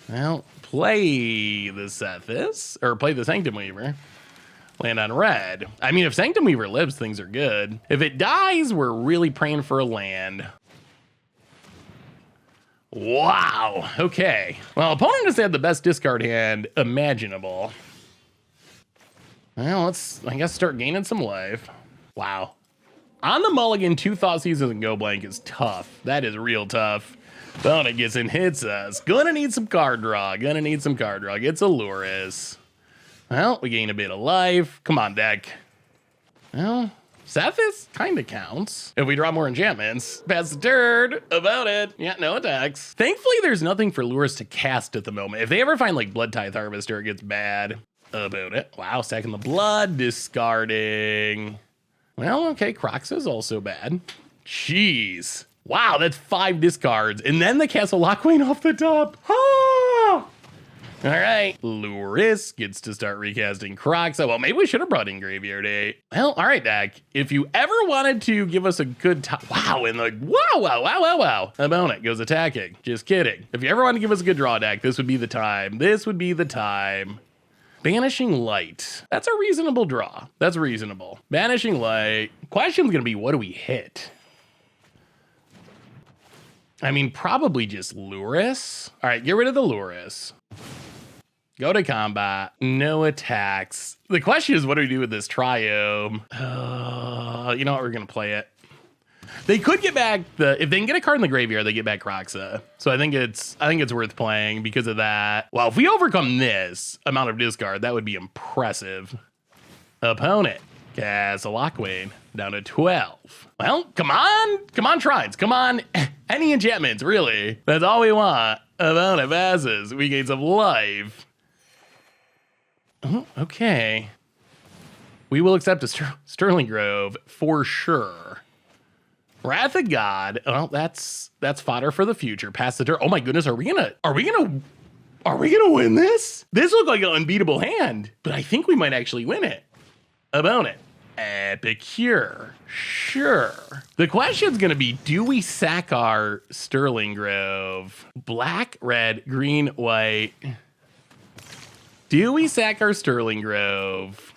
Well, play the Sethis, or play the Sanctum Weaver. Land on red. I mean, if Sanctum Weaver lives, things are good. If it dies, we're really praying for a land. Wow. Okay. Well, opponent just had the best discard hand imaginable. Well, let's, I guess, start gaining some life. Wow. On the mulligan, 2 Thoughtseizes and go blank is tough. That is real tough. Opponent gets and hits us. Gonna need some card draw. Gets a Lurus. Well, we gain a bit of life. Come on, deck. Well, Sethis kind of counts. If we draw more enchantments. Pass the turn. About it. Yeah, no attacks. Thankfully, there's nothing for Lurus to cast at the moment. If they ever find, like, Blood Tithe Harvester, it gets bad. About it. Wow, stacking the blood. Discarding. Well, okay, Crocs is also bad. Jeez. Wow, that's 5 discards. And then the Castle Lockwain off the top. Ah! All right. Lurus gets to start recasting Crocs. Oh, well, maybe we should have brought in Graveyard 8. Well, all right, deck. If you ever wanted to give us a good time. Wow, and like, wow. Opponent goes attacking. Just kidding. If you ever want to give us a good draw deck, this would be the time. Banishing Light. That's a reasonable draw. That's reasonable. Banishing Light. Question's gonna be, what do we hit? I mean, probably just Lurus. All right, get rid of the Lurus. Go to combat. No attacks. The question is, what do we do with this Triome? You know what? We're gonna play it. They could get back if they can get a card in the graveyard, they get back Kroxa. So I think it's worth playing because of that. Well, if we overcome this amount of discard, that would be impressive. Opponent casts a Lockwayne down to 12. Well, come on, Shrines, come on. Any enchantments, really. That's all we want. Opponent passes. We gain some life. Oh, okay. We will accept a Sterling Grove for sure. Wrath of God. Well, that's fodder for the future. Pass the turn. Oh my goodness, are we gonna win this? This looked like an unbeatable hand, but I think we might actually win it. Opponent. Epicure. Sure. The question's gonna be, do we sack our Sterling Grove? Black, red, green, white. Do we sack our Sterling Grove?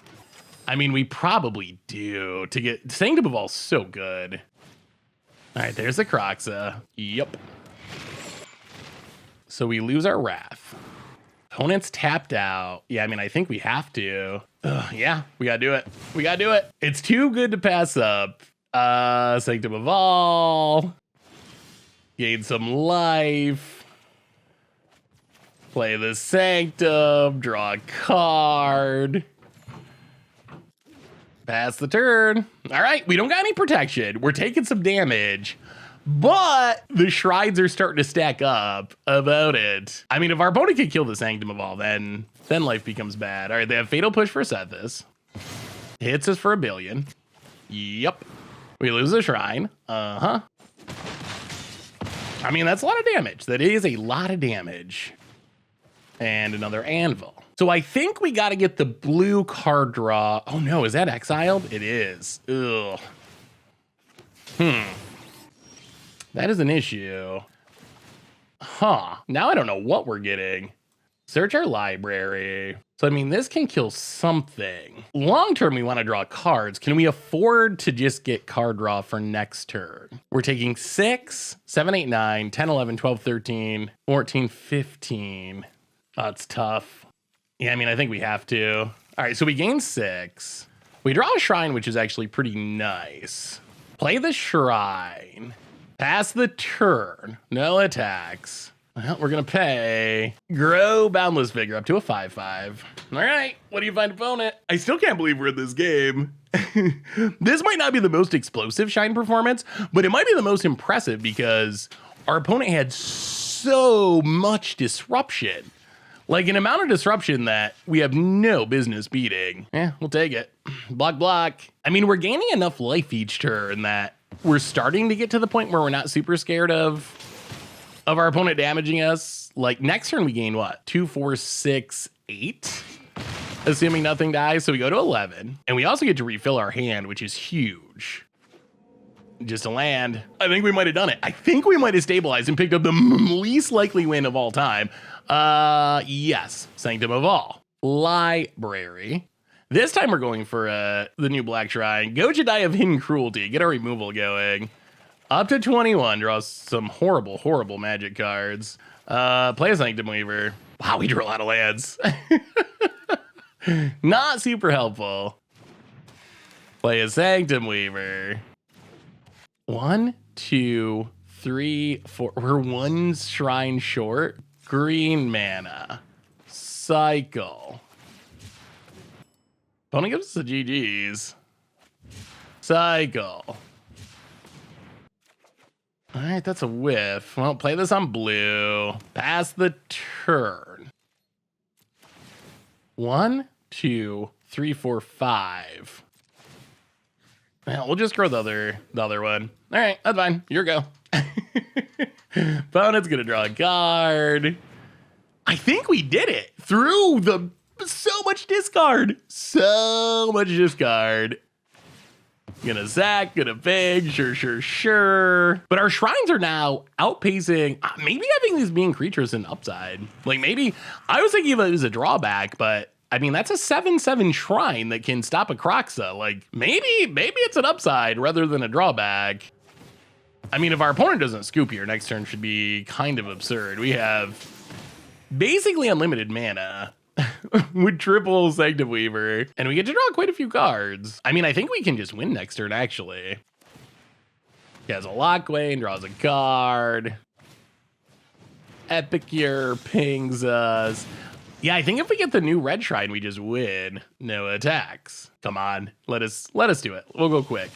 I mean, we probably do. To get Sanctum of All so good. All right, there's the Kroxa. Yep. So we lose our Wrath. Opponent's tapped out. Yeah, I mean, I think we have to. Yeah, we gotta do it. We gotta do it. It's too good to pass up. Sanctum of All. Gain some life. Play the Sanctum. Draw a card. Pass the turn. All right, we don't got any protection. We're taking some damage, but the shrines are starting to stack up about it. I mean, if our opponent can kill the Sanctum of All, then life becomes bad. All right, they have Fatal Push for Sethis. Hits us for 1 billion. Yep. We lose a shrine. I mean, that's a lot of damage. That is a lot of damage. And another anvil. So I think we got to get the blue card draw. Oh no, is that exiled? It is. Ugh. That is an issue. Huh. Now I don't know what we're getting. Search our library. So I mean, this can kill something. Long term, we want to draw cards. Can we afford to just get card draw for next turn? We're taking 6, 7, 8, 9, 10, 11, 12, 13, 14, 15. That's tough. Yeah, I mean, I think we have to. All right, so we gain 6. We draw a shrine, which is actually pretty nice. Play the shrine. Pass the turn. No attacks. Well, we're going to pay. Grow Boundless Vigor up to a 5/5. All right, what do you find, opponent? I still can't believe we're in this game. This might not be the most explosive Shine performance, but it might be the most impressive because our opponent had so much disruption. Like an amount of disruption that we have no business beating. Yeah, we'll take it. Block, block. I mean, we're gaining enough life each turn that we're starting to get to the point where we're not super scared of our opponent damaging us. Like next turn we gain what? 2, 4, 6, 8? Assuming nothing dies, so we go to 11. And we also get to refill our hand, which is huge. Just a land. I think we might have done it. I think we might have stabilized and picked up the least likely win of all time. Yes, Sanctum of All. Library. This time we're going for the new Black Shrine. Gojidai of Hidden Cruelty. Get our removal going. Up to 21. Draw some horrible, horrible magic cards. Play a Sanctum Weaver. Wow, we drew a lot of lands. Not super helpful. Play a Sanctum Weaver. 1, 2, 3, 4. We're 1 shrine short. Green mana. Cycle. Opponent gives us the GGs. Cycle. All right, that's a whiff. Well, play this on blue. Pass the turn. 1, 2, 3, 4, 5. Well, we'll just grow the other one. All right, that's fine. Your go. Opponent's gonna draw a card. I think we did it through so much discard. So much discard. Gonna sack, gonna beg, sure. But our shrines are now outpacing, maybe having these being creatures an upside. Like maybe, I was thinking of it as a drawback, but I mean, that's a 7/7 shrine that can stop a Kroxa. Like maybe it's an upside rather than a drawback. I mean, if our opponent doesn't scoop here, next turn should be kind of absurd. We have basically unlimited mana with triple Sanctum Weaver, and we get to draw quite a few cards. I mean, I think we can just win next turn, actually. He has a Lockway and draws a card. Epicure pings us. Yeah, I think if we get the new red shrine, we just win. No attacks. Come on, let us do it. We'll go quick.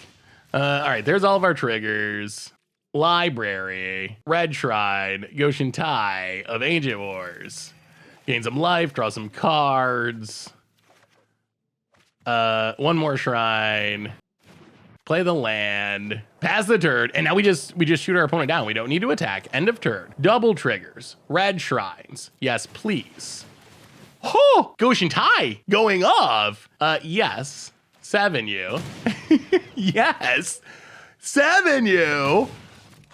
All right, there's all of our triggers. Library, red shrine, Goshen Tai of Ancient Wars. Gain some life, draw some cards. One more shrine. Play the land, pass the turn, and now we just shoot our opponent down. We don't need to attack. End of turn. Double triggers, red shrines. Yes, please. Oh, Goshen Tai going off. Yes, 7U. Yes, 7U.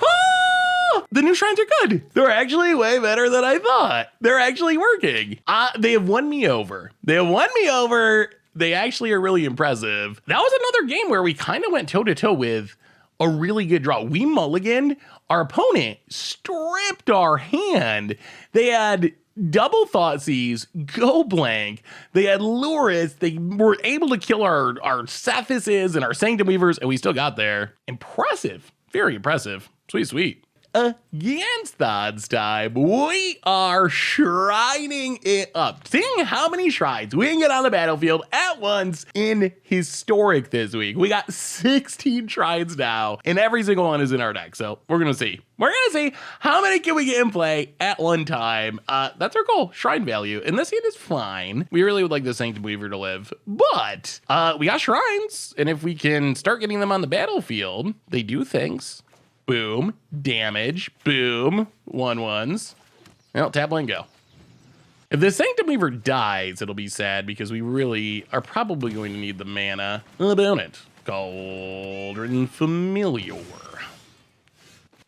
Oh, the new shrines are good. They're actually way better than I thought. They're actually working. They have won me over. They actually are really impressive. That was another game where we kind of went toe-to-toe with a really good draw. We mulliganed. Our opponent stripped our hand. They had double Thoughtseize, go blank. They had Luris. They were able to kill our Cephuses and our Sanctum Weavers, and we still got there. Impressive. Very impressive. Sweet, sweet. Against odds time, we are shrining it up. Seeing how many shrines we can get on the battlefield at once in historic this week. We got 16 shrines now, and every single one is in our deck. So we're gonna see. We're gonna see how many can we get in play at one time. That's our goal, shrine value. And this hand is fine. We really would like the Sanctum Weaver to live, but we got shrines, and if we can start getting them on the battlefield, they do things. Boom, damage, boom, 1/1s. Well, tap land, go. If the Sanctum Weaver dies, it'll be sad because we really are probably going to need the mana. Opponent, Cauldron Familiar.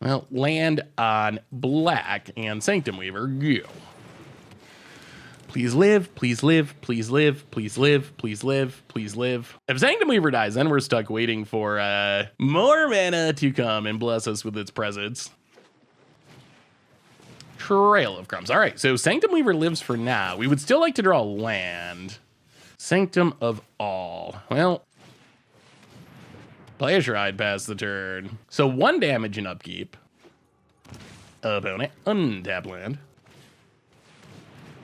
Well, land on black and Sanctum Weaver, go. Please live, please live, please live, please live, please live, please live. If Sanctum Weaver dies, then we're stuck waiting for more mana to come and bless us with its presence. Trail of Crumbs. All right, so Sanctum Weaver lives for now. We would still like to draw land. Sanctum of All. Well, play a Shrine, pass the turn. So 1 damage in upkeep. Opponent, untap land.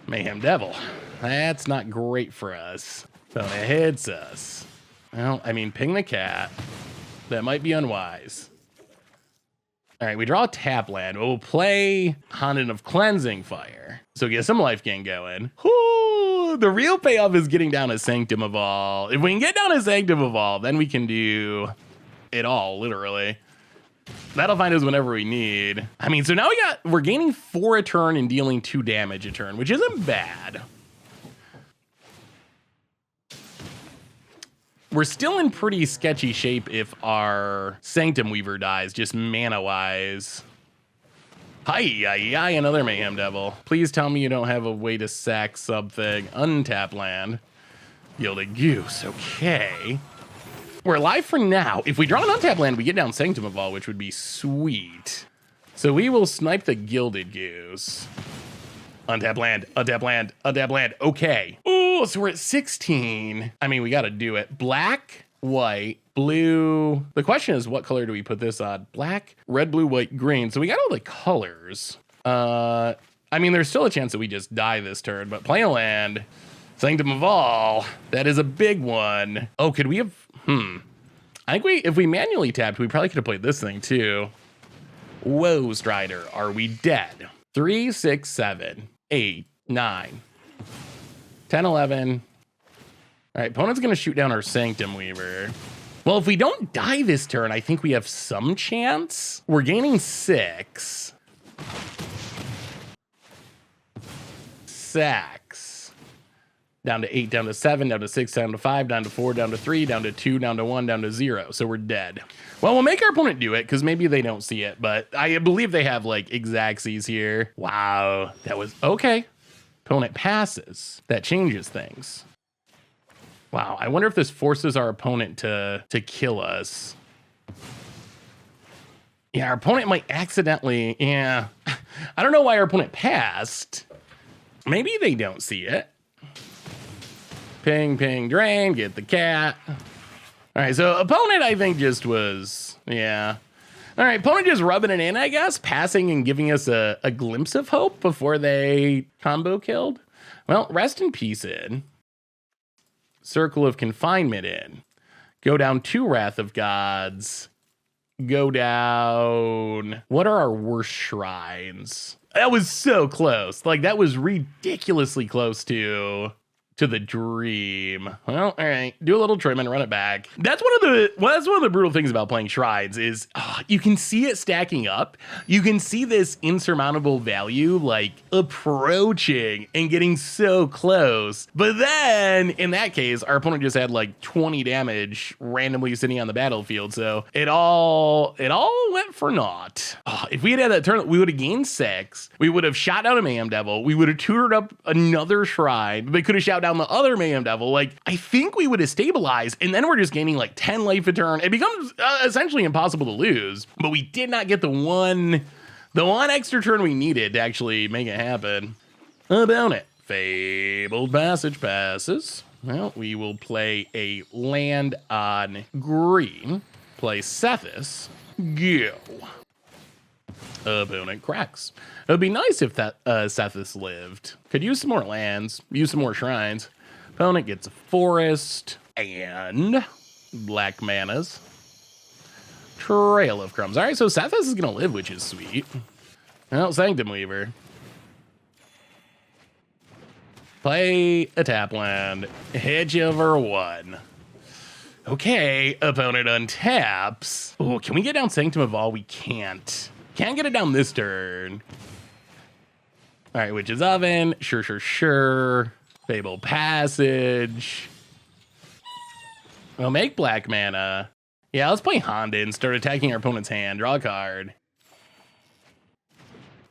Mayhem Devil. That's not great for us. Opponent hits us. Well, I mean, ping the cat. That might be unwise. All right, we draw a tap land. We'll play Honden of Cleansing Fire. So get some life gain going. Whoo, the real payoff is getting down a Sanctum of All. If we can get down a Sanctum of All, then we can do it all, literally. That'll find us whenever we need. I mean, so now we're gaining 4 a turn and dealing 2 damage a turn, which isn't bad. We're still in pretty sketchy shape if our Sanctum Weaver dies, just mana-wise. Hi, another Mayhem Devil. Please tell me you don't have a way to sack something. Untap land. Gilded Goose, okay. We're alive for now. If we draw an untap land, we get down Sanctum of All, which would be sweet. So we will snipe the Gilded Goose. Untap land, untap land, untap land. Okay. Oh, so we're at 16. I mean, we got to do it. Black, white, blue. The question is, what color do we put this on? Black, red, blue, white, green. So we got all the colors. I mean, there's still a chance that we just die this turn, but play a land. Sanctum of All. That is a big one. Oh, could we have... I think if we manually tapped, we probably could have played this thing too. Whoa, Strider, are we dead? 3, 6, 7, 8, 9, 10, 11. All right, opponent's gonna shoot down our Sanctum Weaver. Well, if we don't die this turn, I think we have some chance. We're gaining 6. Sacks. Down to 8, down to 7, down to 6, down to 5, down to 4, down to 3, down to 2, down to 1, down to 0. So we're dead. Well, we'll make our opponent do it because maybe they don't see it, but I believe they have like Xaxes here. Wow, that was okay. Opponent passes. That changes things. Wow, I wonder if this forces our opponent to kill us. Yeah, our opponent might accidentally, yeah. I don't know why our opponent passed. Maybe they don't see it. Ping, ping, drain, get the cat. All right, so opponent, I think, just was, yeah. All right, opponent just rubbing it in, I guess, passing and giving us a glimpse of hope before they combo killed. Well, rest in peace in. Circle of Confinement in. Go down 2 Wrath of Gods. Go down. What are our worst shrines? That was so close. Like, that was ridiculously close to the dream. Well, all right, do a little trim and run it back. That's one of the brutal things about playing shrines is you can see it stacking up. You can see this insurmountable value like approaching and getting so close. But then in that case, our opponent just had like 20 damage randomly sitting on the battlefield. So it all went for naught. If we had had that turn, we would have gained 6. We would have shot down a Mayhem Devil. We would have tutored up another shrine. They could have shot down the other Mayhem Devil. Like, I think we would have stabilized, and then we're just gaining like 10 life a turn. It becomes essentially impossible to lose, but we did not get the one extra turn we needed to actually make it happen. About it. Fabled Passage passes. Well, we will play a land on green. Play Sethis. Go. Opponent cracks. It would be nice if that Sethis lived. Could use some more lands, use some more shrines. Opponent gets a forest and black manas. Trail of Crumbs. All right, so Sethis is going to live, which is sweet. Well, Sanctum Weaver. Play a tap land. Hit you for 1. Okay, opponent untaps. Oh, can we get down Sanctum of All? We can't. Can't get it down this turn. All right, Witch's Oven. Sure. Fable Passage. We'll make black mana. Yeah, let's play Honda and start attacking our opponent's hand. Draw a card.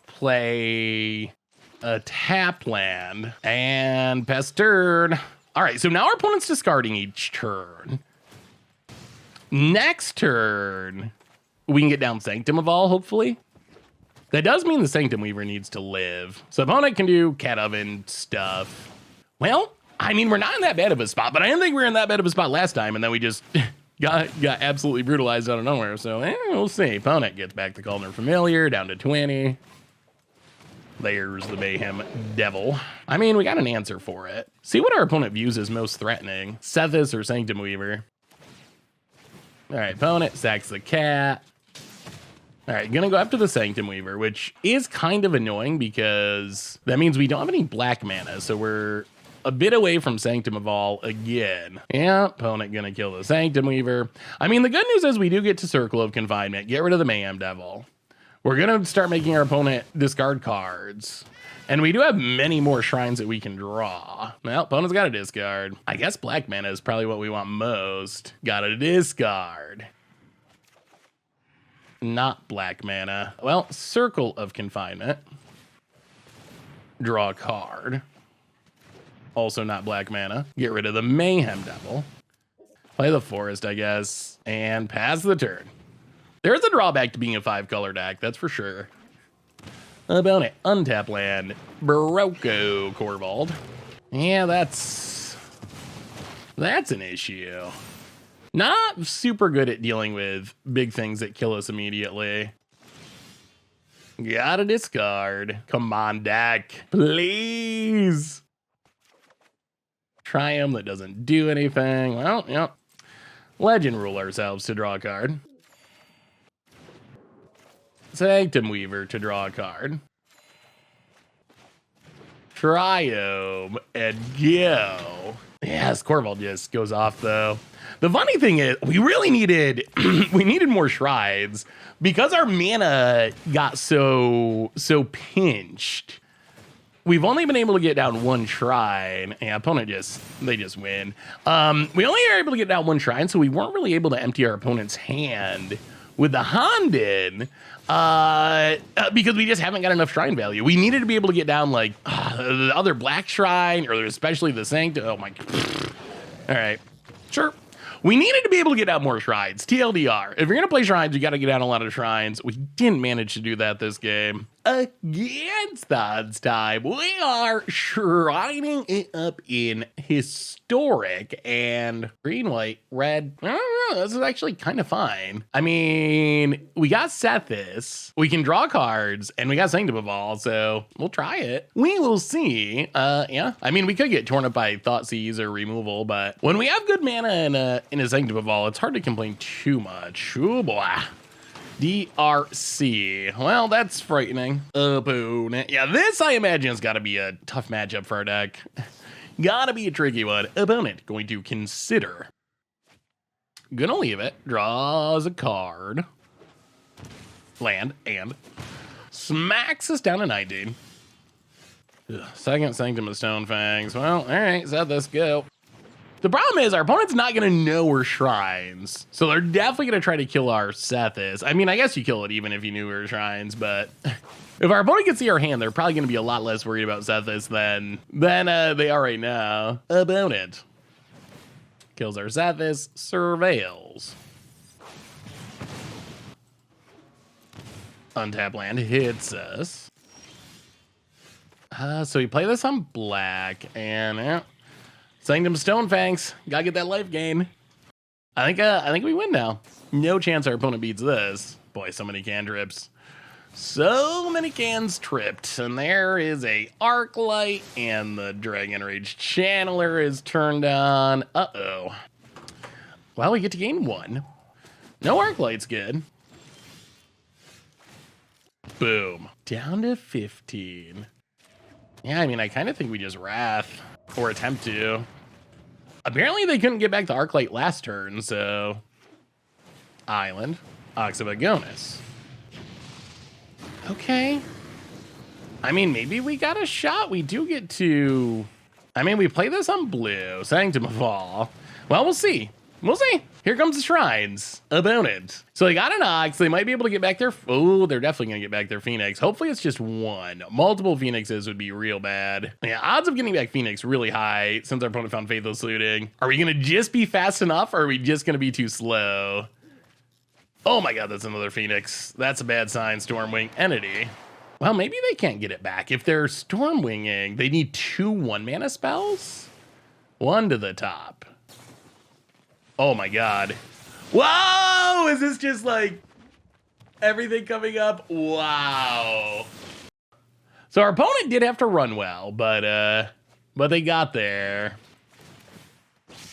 Play a tap land. And pass turn. All right, so now our opponent's discarding each turn. Next turn, we can get down Sanctum of All, hopefully. That does mean the Sanctum Weaver needs to live. So opponent can do Cat Oven stuff. Well, I mean, we're not in that bad of a spot, but I didn't think we were in that bad of a spot last time, and then we just got absolutely brutalized out of nowhere. So we'll see. Opponent gets back the Cauldron Familiar, down to 20. There's the Mayhem Devil. I mean, we got an answer for it. See what our opponent views as most threatening. Sethis or Sanctum Weaver. All right, opponent sacks the cat. All right, gonna go after the Sanctum Weaver, which is kind of annoying because that means we don't have any black mana, so we're a bit away from Sanctum of All again. Yeah, opponent gonna kill the Sanctum Weaver. I mean, the good news is we do get to Circle of Confinement, get rid of the Mayhem Devil. We're gonna start making our opponent discard cards. And we do have many more shrines that we can draw. Well, opponent's got a discard. I guess black mana is probably what we want most. Got a discard. Not black mana. Well, Circle of Confinement. Draw a card. Also not black mana. Get rid of the Mayhem Devil. Play the Forest, I guess. And pass the turn. There's a drawback to being a 5-color deck, that's for sure. About it. Untap land. Barocco Corvald. Yeah, that's an issue. Not super good at dealing with big things that kill us immediately. Gotta discard. Come on, deck. Please. Triumph that doesn't do anything. Well, yep. Legend rule ourselves to draw a card. Sanctum Weaver to draw a card. Triumph and go. Yes, Corval just goes off though. The funny thing is, we really needed more shrines because our mana got so pinched. We've only been able to get down 1 shrine. Yeah, opponent they just win. We only are able to get down 1 shrine, so we weren't really able to empty our opponent's hand with the Honden. Because we just haven't got enough shrine value. We needed to be able to get down like the other black shrine, or especially the Sanctum. Oh my God. All right, sure. We needed to be able to get out more shrines. TLDR. If you're gonna play shrines, you got to get out a lot of shrines. We didn't manage to do that this game. Against the odds time, we are shrining it up in historic and green, white, red. I don't This is actually kind of fine. I mean, we got Sethis, we can draw cards, and we got Sanctum of All, so we'll try it. We will see. Yeah, I mean, we could get torn up by Thoughtseize or removal, but when we have good mana in a Sanctum of All, it's hard to complain too much. Ooh, boy. DRC. Well, that's frightening. Opponent. Yeah, this I imagine has got to be a tough matchup for our deck. Gotta be a tricky one. Opponent going to consider. Gonna leave it. Draws a card. Land and smacks us down to 19. Ugh, second Sanctum of Stonefangs. Well, all right, so let's go. The problem is our opponent's not going to know we're shrines. So they're definitely going to try to kill our Sethis. I mean, I guess you kill it even if you knew we were shrines, but if our opponent can see our hand, they're probably going to be a lot less worried about Sethis than they are right now. Opponent kills our Sethis, surveils. Untap land hits us. So we play this on black and Sanctum Stonefangs. Gotta get that life gain. I think we win now. No chance our opponent beats this. Boy, so many cantrips. So many cans tripped. And there is a Arclight and the Dragon Rage Channeler is turned on. Uh-oh. Well, we get to gain 1. No Arclight's good. Boom. Down to 15. Yeah, I mean, I kind of think we just Wrath. Or attempt to. Apparently they couldn't get back to Arclight last turn, so... Island. Ox of Agonis. Okay. I mean, maybe we got a shot. We do get to... I mean, we play this on blue. Sanctum of All. Well, we'll see. We'll see. Here comes the Shrines. Opponent. So they got an Ox. They might be able to get back their... Oh, they're definitely going to get back their Phoenix. Hopefully it's just 1. Multiple Phoenixes would be real bad. Yeah, odds of getting back Phoenix really high since our opponent found Faithless Looting. Are we going to just be fast enough or are we just going to be too slow? Oh my god, that's another Phoenix. That's a bad sign, Stormwing Entity. Well, maybe they can't get it back. If they're Stormwinging, they need 2 1-mana spells? 1 to the top. Oh my god. Whoa! Is this just like everything coming up? Wow. So our opponent did have to run well, but they got there.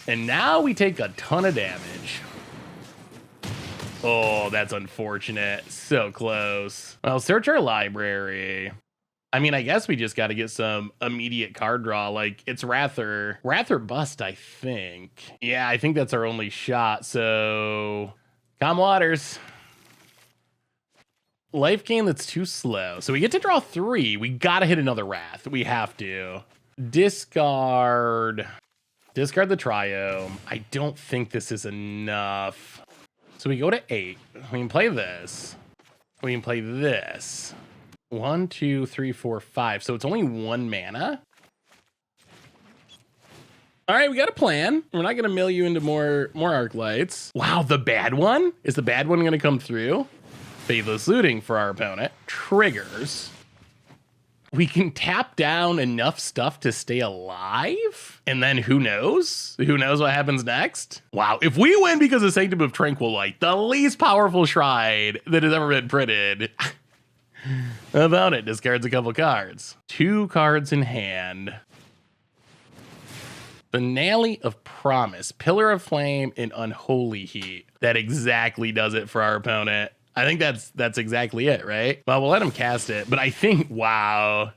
And now we take a ton of damage. Oh, that's unfortunate. So close. Well, search our library. I mean, I guess we just got to get some immediate card draw. Like, it's Wrath or Bust, I think. Yeah, I think that's our only shot. So, Calm Waters. Life gain that's too slow. So we get to draw 3. We got to hit another Wrath. We have to. Discard the Triome. I don't think this is enough. So we go to 8. We can play this. We can play this. 1, 2, 3, 4, 5. So it's only 1 mana. All right, we got a plan. We're not gonna mill you into more Arclights. Wow, the bad one? Is the bad one gonna come through? Faithless Looting for our opponent. Triggers. We can tap down enough stuff to stay alive? And then who knows? Who knows what happens next? Wow, if we win because of Sanctum of Tranquilite, the least powerful shrine that has ever been printed. About it, discards a couple cards. 2 cards in hand. Finale of Promise, Pillar of Flame, and Unholy Heat. That exactly does it for our opponent. I think that's exactly it, right? Well, we'll let him cast it, but I think, wow.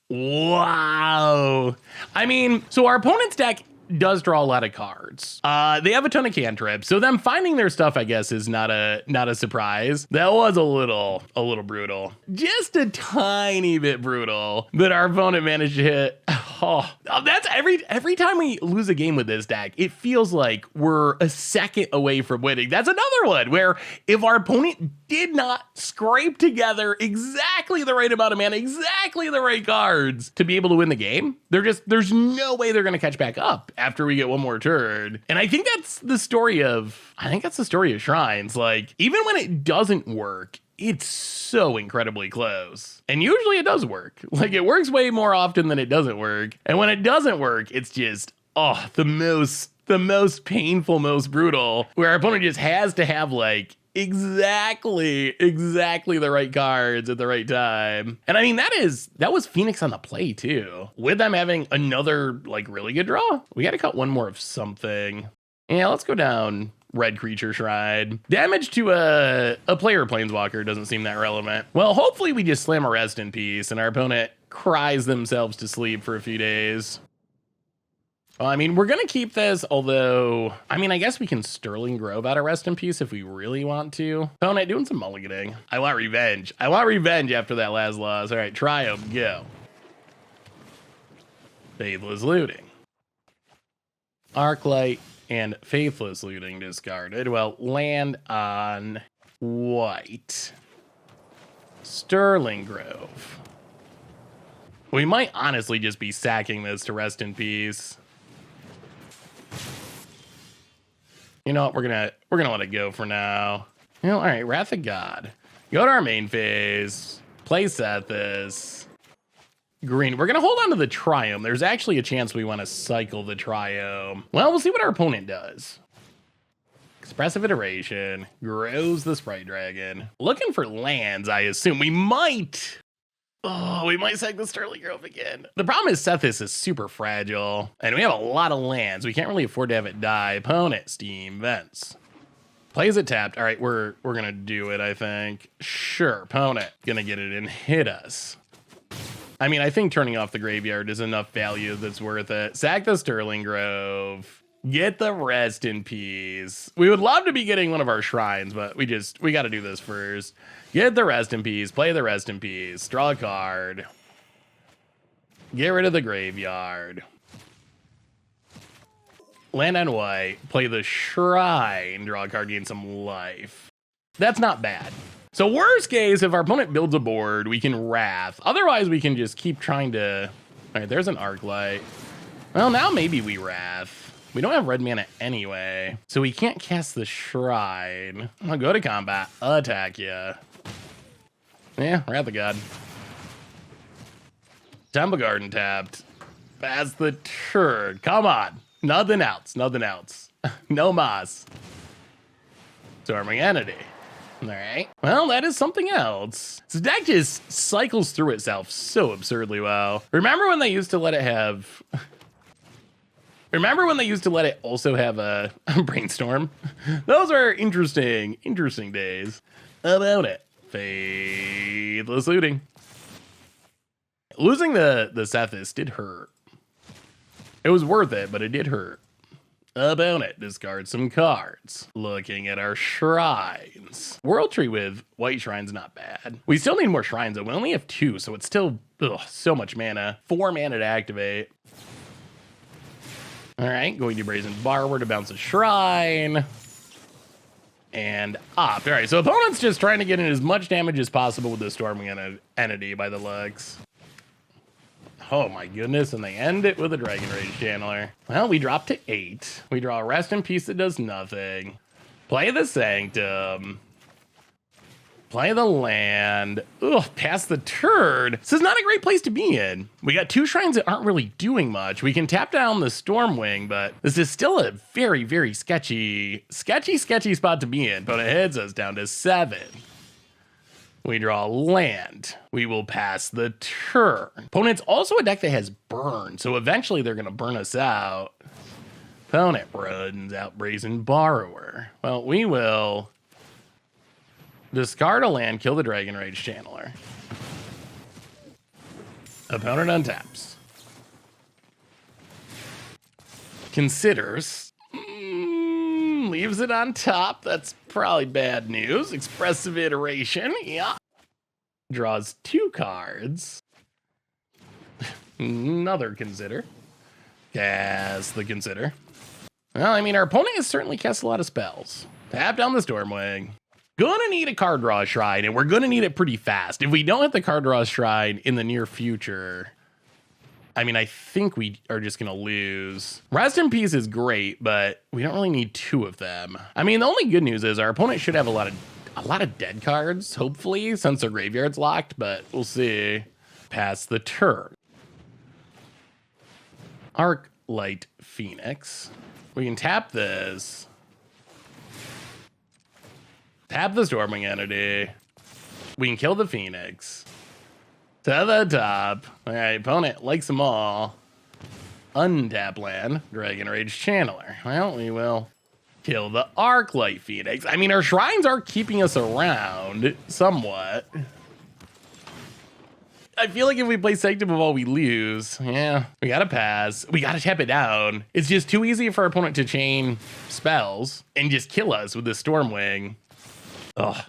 Wow. I mean, so our opponent's deck does draw a lot of cards. They have a ton of cantrips, so them finding their stuff, I guess, is not a surprise. That was a little brutal. Just a tiny bit brutal that our opponent managed to hit. Oh, that's every time we lose a game with this deck, it feels like we're a second away from winning. That's another one where if our opponent did not scrape together exactly the right amount of mana, exactly the right cards to be able to win the game, there's no way they're going to catch back up after we get one more turn. And I think that's the story of Shrines. Like, even when it doesn't work, it's so incredibly close. And usually it does work. Like, it works way more often than it doesn't work. And when it doesn't work, it's just Oh, the most painful, most brutal, where our opponent just has to have like exactly the right cards at the right time. And I mean, that was Phoenix on the play too. With them having another like really good draw, we got to cut one more of something. Yeah, let's go down Red Creature Shrine. Damage to a player planeswalker doesn't seem that relevant. Well, hopefully we just slam a Rest in Peace and our opponent cries themselves to sleep for a few days. Well, I mean, we're going to keep this, although, I mean, I guess we can Sterling Grove out of Rest in Peace if we really want to. Opponent doing some mulliganing. I want revenge. I want revenge after that last loss. All right, Triumph, go. Faithless Looting. Arclight and Faithless Looting discarded. Well, land on white. Sterling Grove. We might honestly just be sacking this to Rest in Peace. You know what? We're gonna let it go for now. You know, all right, Wrath of God. Go to our main phase. Play Sethis. Green. We're gonna hold on to the Triumph. There's actually a chance we want to cycle the Triumph. Well, we'll see what our opponent does. Expressive Iteration. Grows the Sprite Dragon. Looking for lands, I assume. We might. Oh, we might sack the Sterling Grove again. The problem is Sethis is super fragile, and we have a lot of lands. We can't really afford to have it die. Opponent, Steam Vents. Plays it tapped. All right, we're gonna do it, I think. Sure, opponent. Gonna get it and hit us. I mean, I think turning off the graveyard is enough value that's worth it. Sack the Sterling Grove. Get the Rest in Peace. We would love to be getting one of our shrines, but we got to do this first. Get the Rest in Peace. Play the Rest in Peace. Draw a card. Get rid of the graveyard. Land on white. Play the Shrine. Draw a card, gain some life. That's not bad. So worst case, if our opponent builds a board, we can Wrath. Otherwise, we can just keep trying to... All right, there's an Arclight. Well, now maybe we Wrath. We don't have red mana anyway, so we can't cast the Shrine. I'll go to combat, attack ya. Yeah, Wrath of God. Temple Garden tapped. Pass the turn. Come on. Nothing else. Nothing else. No mas. Storming Entity. All right. Well, that is something else. This deck just cycles through itself so absurdly well. Remember when they used to let it have... Remember when they used to let it also have a Brainstorm? Those are interesting days. About it. Faithless Looting. Losing the Sethis did hurt. It was worth it, but it did hurt. About it. Discard some cards. Looking at our shrines. World Tree with white shrines, not bad. We still need more shrines, though. We only have 2, so it's still so much mana. 4 mana to activate. All right, going to Brazen Borrower to bounce a Shrine. And opt. All right, so opponent's just trying to get in as much damage as possible with the Storming Entity by the looks. Oh my goodness, and they end it with a Dragon Rage Channeler. Well, we drop to 8. We draw a Rest in Peace that does nothing. Play the Sanctum. Play the land. Ugh, pass the turn. This is not a great place to be in. We got 2 shrines that aren't really doing much. We can tap down the Stormwing, but this is still a very, very sketchy spot to be in. But it heads us down to 7. We draw land. We will pass the turn. Opponent's also a deck that has burn, so eventually they're gonna burn us out. Opponent runs out Brazen Borrower. Well, we will discard a land, kill the Dragon Rage Channeler. Opponent untaps. Considers. Leaves it on top. That's probably bad news. Expressive Iteration. Yeah. Draws 2 cards. Another Consider. Cast the Consider. Well, I mean, our opponent has certainly cast a lot of spells. Tap down the Stormwing. Gonna need a card draw Shrine, and we're gonna need it pretty fast. If we don't hit the card draw Shrine in the near future, I mean, I think we are just gonna lose. Rest in Peace is great, but we don't really need 2 of them. I mean, the only good news is our opponent should have a lot of dead cards, hopefully, since their graveyard's locked, but we'll see. Pass the turn. Arc Light Phoenix. We can tap this. Tap the Stormwing entity. We can kill the Phoenix. To the top. All right, opponent likes them all. Untap land, Dragon Rage Channeler. Well, we will kill the Arclight Phoenix. I mean, our shrines are keeping us around somewhat. I feel like if we play Sanctum of All, we lose. Yeah, we gotta pass. We gotta tap it down. It's just too easy for our opponent to chain spells and just kill us with the Stormwing. Ugh.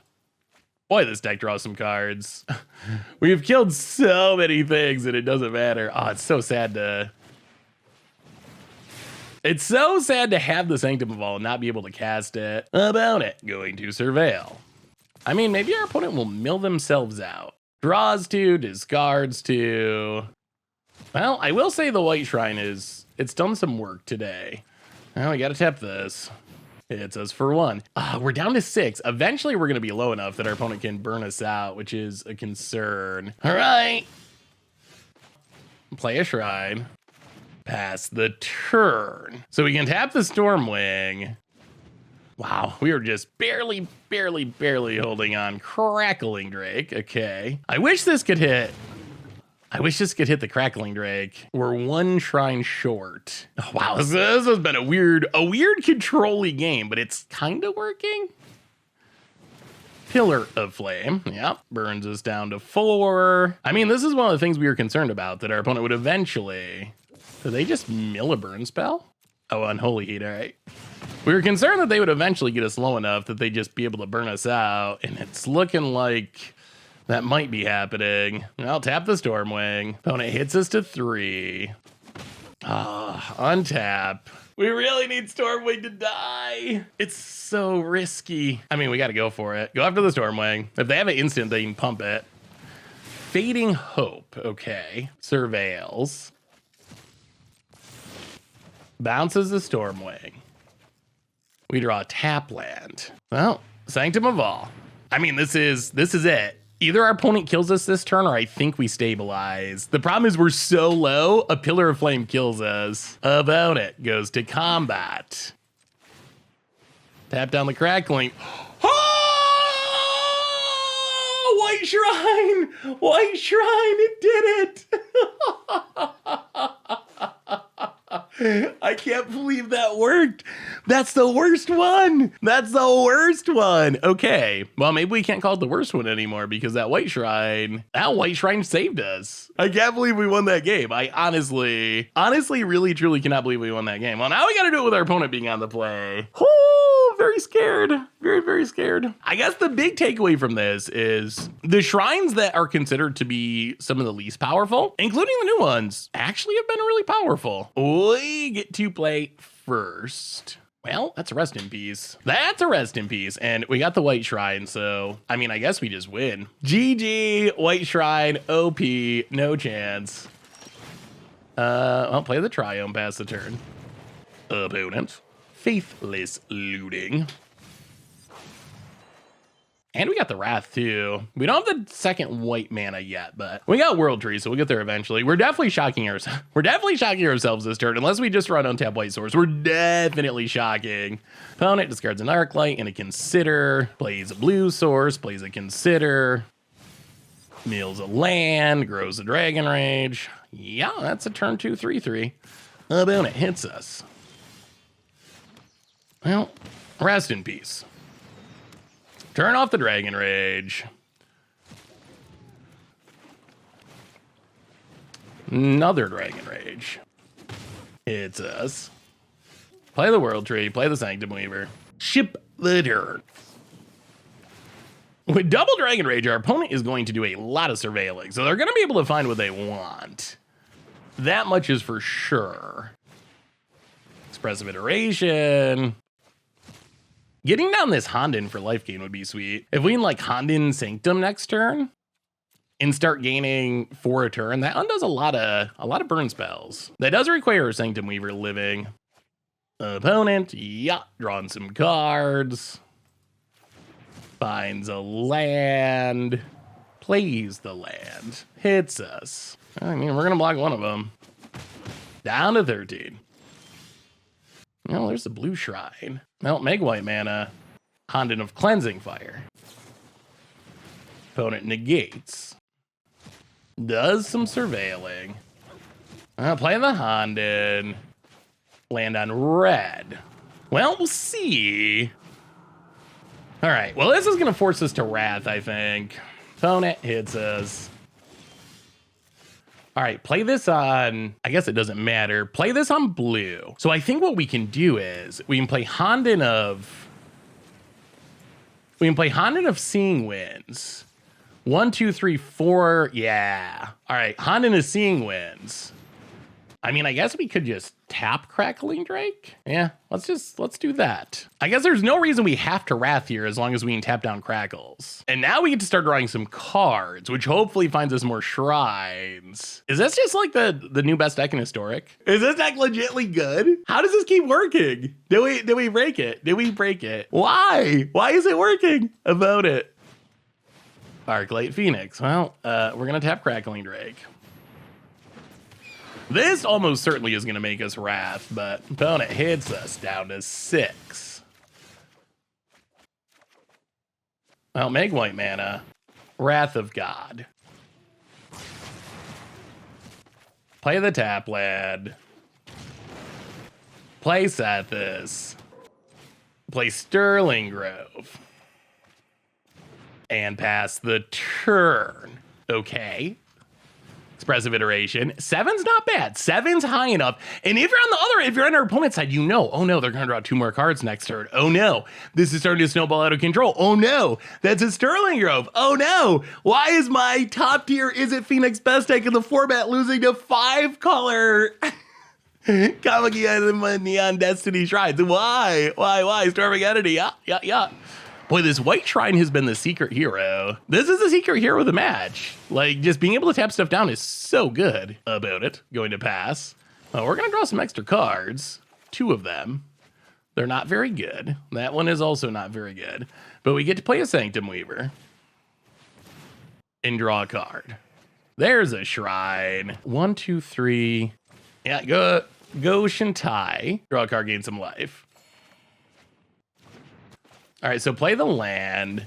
Boy, this deck draws some cards. We've killed so many things and it doesn't matter. Oh, it's so sad to... It's so sad to have the Sanctum of All and not be able to cast it. About it. Going to Surveil. I mean, maybe our opponent will mill themselves out. Draws 2, discards 2. Well, I will say the White Shrine it's done some work today. Well, we gotta tap this. Hits us for 1. We're down to 6. Eventually, we're gonna be low enough that our opponent can burn us out, which is a concern. All right. Play a Shrine. Pass the turn. So we can tap the Stormwing. Wow, we were just barely holding on. Crackling Drake, okay. I wish this could hit the Crackling Drake. We're 1 shrine short. Oh, wow, this has been a weird control-y game, but it's kind of working. Pillar of Flame, yep, burns us down to 4. I mean, this is one of the things we were concerned about, that our opponent would eventually... Did they just mill a burn spell? Oh, Unholy Heat, all right. We were concerned that they would eventually get us low enough that they'd just be able to burn us out, and it's looking like that might be happening. I'll tap the Stormwing. Opponent hits us to 3. Untap. We really need Stormwing to die. It's so risky. I mean, we got to go for it. Go after the Stormwing. If they have an instant, they can pump it. Fading Hope, okay. Surveils. Bounces the Stormwing. We draw a tap land. Well, Sanctum of All. I mean, this is it. Either our opponent kills us this turn or I think we stabilize. The problem is we're so low, a Pillar of Flame kills us. About it. Goes to combat. Tap down the Crackling. Oh! White Shrine! White Shrine! It did it! I can't believe that worked. That's the worst one. That's the worst one. Okay. Well, maybe we can't call it the worst one anymore because that White Shrine saved us. I can't believe we won that game. I honestly, really, truly cannot believe we won that game. Well, now we got to do it with our opponent being on the play. Oh, very scared. Very scared. I guess the big takeaway from this is the shrines that are considered to be some of the least powerful, including the new ones, actually have been really powerful. We get to play first. Well, that's a rest in peace. That's a rest in peace. And we got the White Shrine, so, I mean, I guess we just win. GG, White Shrine, OP, no chance. I'll play the Triumph, pass the turn. Opponent, Faithless Looting. And we got the Wrath too. We don't have the second white mana yet, but we got World Tree, so we'll get there eventually. We're definitely shocking ourselves this turn, unless we just run untap White Source. We're definitely shocking. Opponent discards an Arclight and a Consider, plays a blue source, plays a Consider, mills a land, grows a Dragon Rage. Yeah, that's a turn 2, 3/3. Opponent hits us. Well, rest in peace. Turn off the Dragon Rage. Another Dragon Rage. Hits us. Play the World Tree, play the Sanctum Weaver. Ship the turn. With double Dragon Rage, our opponent is going to do a lot of surveilling, so they're going to be able to find what they want. That much is for sure. Expressive Iteration. Getting down this Honden for life gain would be sweet. If we can like Honden Sanctum next turn and start gaining for a turn, that undoes a lot of burn spells. That does require a Sanctum Weaver living. Opponent, yeah, drawing some cards. Finds a land. Plays the land. Hits us. I mean, we're gonna block one of them. Down to 13. Oh, there's the blue shrine. Well, Meg White mana. Honden of Cleansing Fire. Opponent negates. Does some surveilling. Play the Honden. Land on red. Well, we'll see. All right. Well, this is going to force us to Wrath, I think. Opponent hits us. All right, play this on, I guess it doesn't matter. Play this on blue. So I think what we can do is we can play Honden of Seeing Winds. 1, 2, 3, 4. Yeah. All right, Honden of Seeing Winds. I mean, I guess we could just tap Crackling Drake. Yeah, let's do that. I guess there's no reason we have to Wrath here as long as we can tap down Crackles. And now we get to start drawing some cards, which hopefully finds us more shrines. Is this just like the new best deck in Historic? Is this deck legitly good? How does this keep working? Did we break it? Did we break it? Why? Why is it working? About it. Arclight Phoenix. Well, we're gonna tap Crackling Drake. This almost certainly is going to make us Wrath, but opponent hits us down to 6. Well, Meg White mana. Wrath of God. Play the tap land. Play Sethis. Play Sterling Grove. And pass the turn. Okay. Expressive iteration. 7's not bad. 7's high enough. And if you're on our opponent's side, you know, oh no, they're going to draw 2 more cards next turn. Oh no, this is starting to snowball out of control. Oh no, that's a Sterling Grove. Oh no, why is my top tier Is It Phoenix best deck in the format losing to 5-color Kamagia and Neon Destiny Shrines? Why? Storming Entity. Yeah. Boy, this white shrine has been the secret hero. This is the secret hero of the match. Like, just being able to tap stuff down is so good about it. Going to pass. Oh, we're going to draw some extra cards. 2 of them. They're not very good. That one is also not very good. But we get to play a Sanctum Weaver. And draw a card. There's a shrine. 1, 2, 3. Yeah, go Shintai. Draw a card, gain some life. All right, so play the land.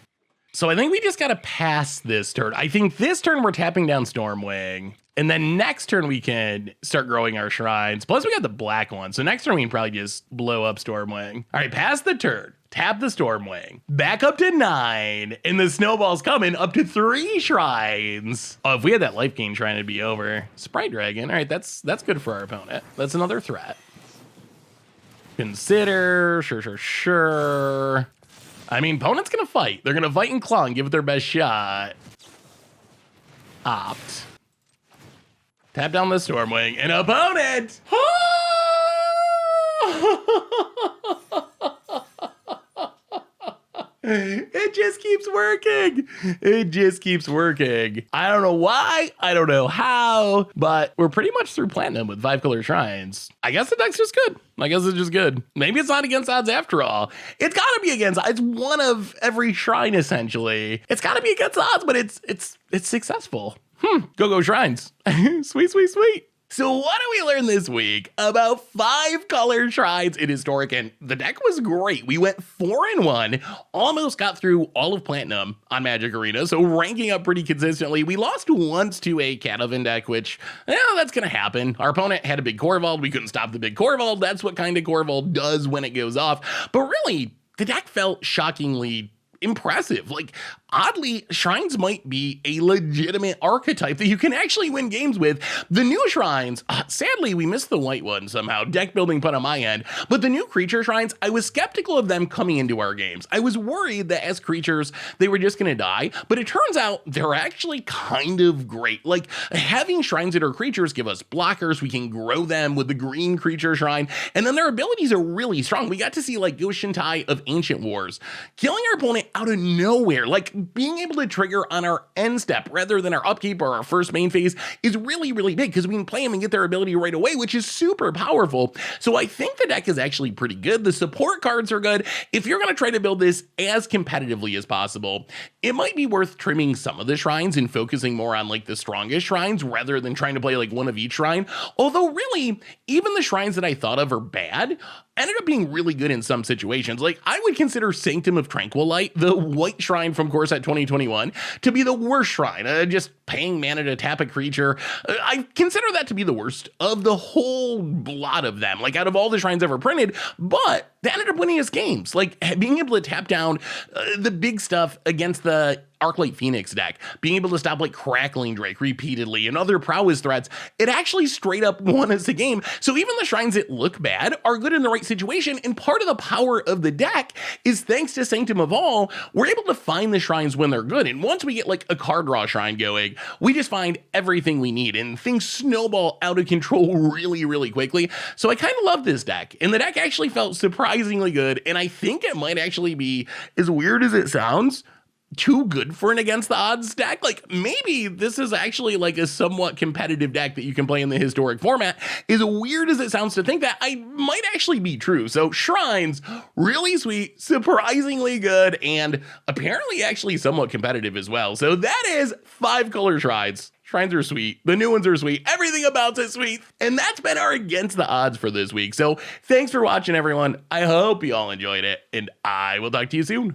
So I think we just got to pass this turn. I think this turn we're tapping down Stormwing. And then next turn we can start growing our shrines. Plus we got the black one. So next turn we can probably just blow up Stormwing. All right, pass the turn. Tap the Stormwing. Back up to 9. And the snowball's coming up to 3 shrines. Oh, if we had that life gain shrine, it'd be over. Sprite Dragon. All right, that's good for our opponent. That's another threat. Consider. Sure. I mean, opponent's going to fight. They're going to fight and claw and give it their best shot. Opt. Tap down the Stormwing. And opponent! It just keeps working. It just keeps working. I don't know why. I don't know how. But we're pretty much through Platinum with 5-color shrines. I guess the deck's just good. I guess it's just good. Maybe it's not against odds after all. It's got to be against odds. It's one of every shrine, essentially. It's got to be against odds, but it's successful. Go shrines. Sweet. So what do we learn this week about 5-color shrines in Historic? And the deck was great. We went 4-1, almost got through all of Platinum on Magic Arena, so ranking up pretty consistently. We lost once to a Catavan deck, which, that's going to happen. Our opponent had a big Corvold. We couldn't stop the big Corvold. That's what kind of Corvold does when it goes off. But really, the deck felt shockingly impressive. Like, oddly, shrines might be a legitimate archetype that you can actually win games with. The new shrines, sadly, we missed the white one somehow. Deck building put on my end. But the new creature shrines, I was skeptical of them coming into our games. I was worried that as creatures, they were just going to die. But it turns out they're actually kind of great. Like, having shrines that are creatures give us blockers. We can grow them with the green creature shrine. And then their abilities are really strong. We got to see, like, Ghost Shintai of Ancient Wars, killing our opponent out of nowhere. Like, being able to trigger on our end step rather than our upkeep or our first main phase is really, really big because we can play them and get their ability right away, which is super powerful. So I think the deck is actually pretty good. The support cards are good. If you're going to try to build this as competitively as possible, it might be worth trimming some of the shrines and focusing more on like the strongest shrines rather than trying to play like one of each shrine. Although really, even the shrines that I thought of are bad ended up being really good in some situations. Like I would consider Sanctum of Tranquil Light, the white shrine from Core Set 2021, to be the worst shrine. Just paying mana to tap a creature. I consider that to be the worst of the whole lot of them, like out of all the shrines ever printed, but they ended up winning us games. Like being able to tap down the big stuff against the Arclight Phoenix deck, being able to stop like Crackling Drake repeatedly and other prowess threats, it actually straight up won us a game. So even the shrines that look bad are good in the right situation, and part of the power of the deck is thanks to Sanctum of All, we're able to find the shrines when they're good, and once we get like a card draw shrine going, we just find everything we need, and things snowball out of control really, really quickly. So I kind of love this deck, and the deck actually felt surprisingly good, and I think it might actually be, as weird as it sounds, too good for an against the odds deck. Like maybe this is actually like a somewhat competitive deck that you can play in the historic format. As weird as it sounds to think that, I might actually be true. So shrines, really sweet, surprisingly good, and apparently actually somewhat competitive as well. So that is 5 color shrines. Shrines are sweet. The new ones are sweet. Everything about it's sweet. And that's been our Against the Odds for this week. So thanks for watching, everyone. I hope you all enjoyed it, and I will talk to you soon.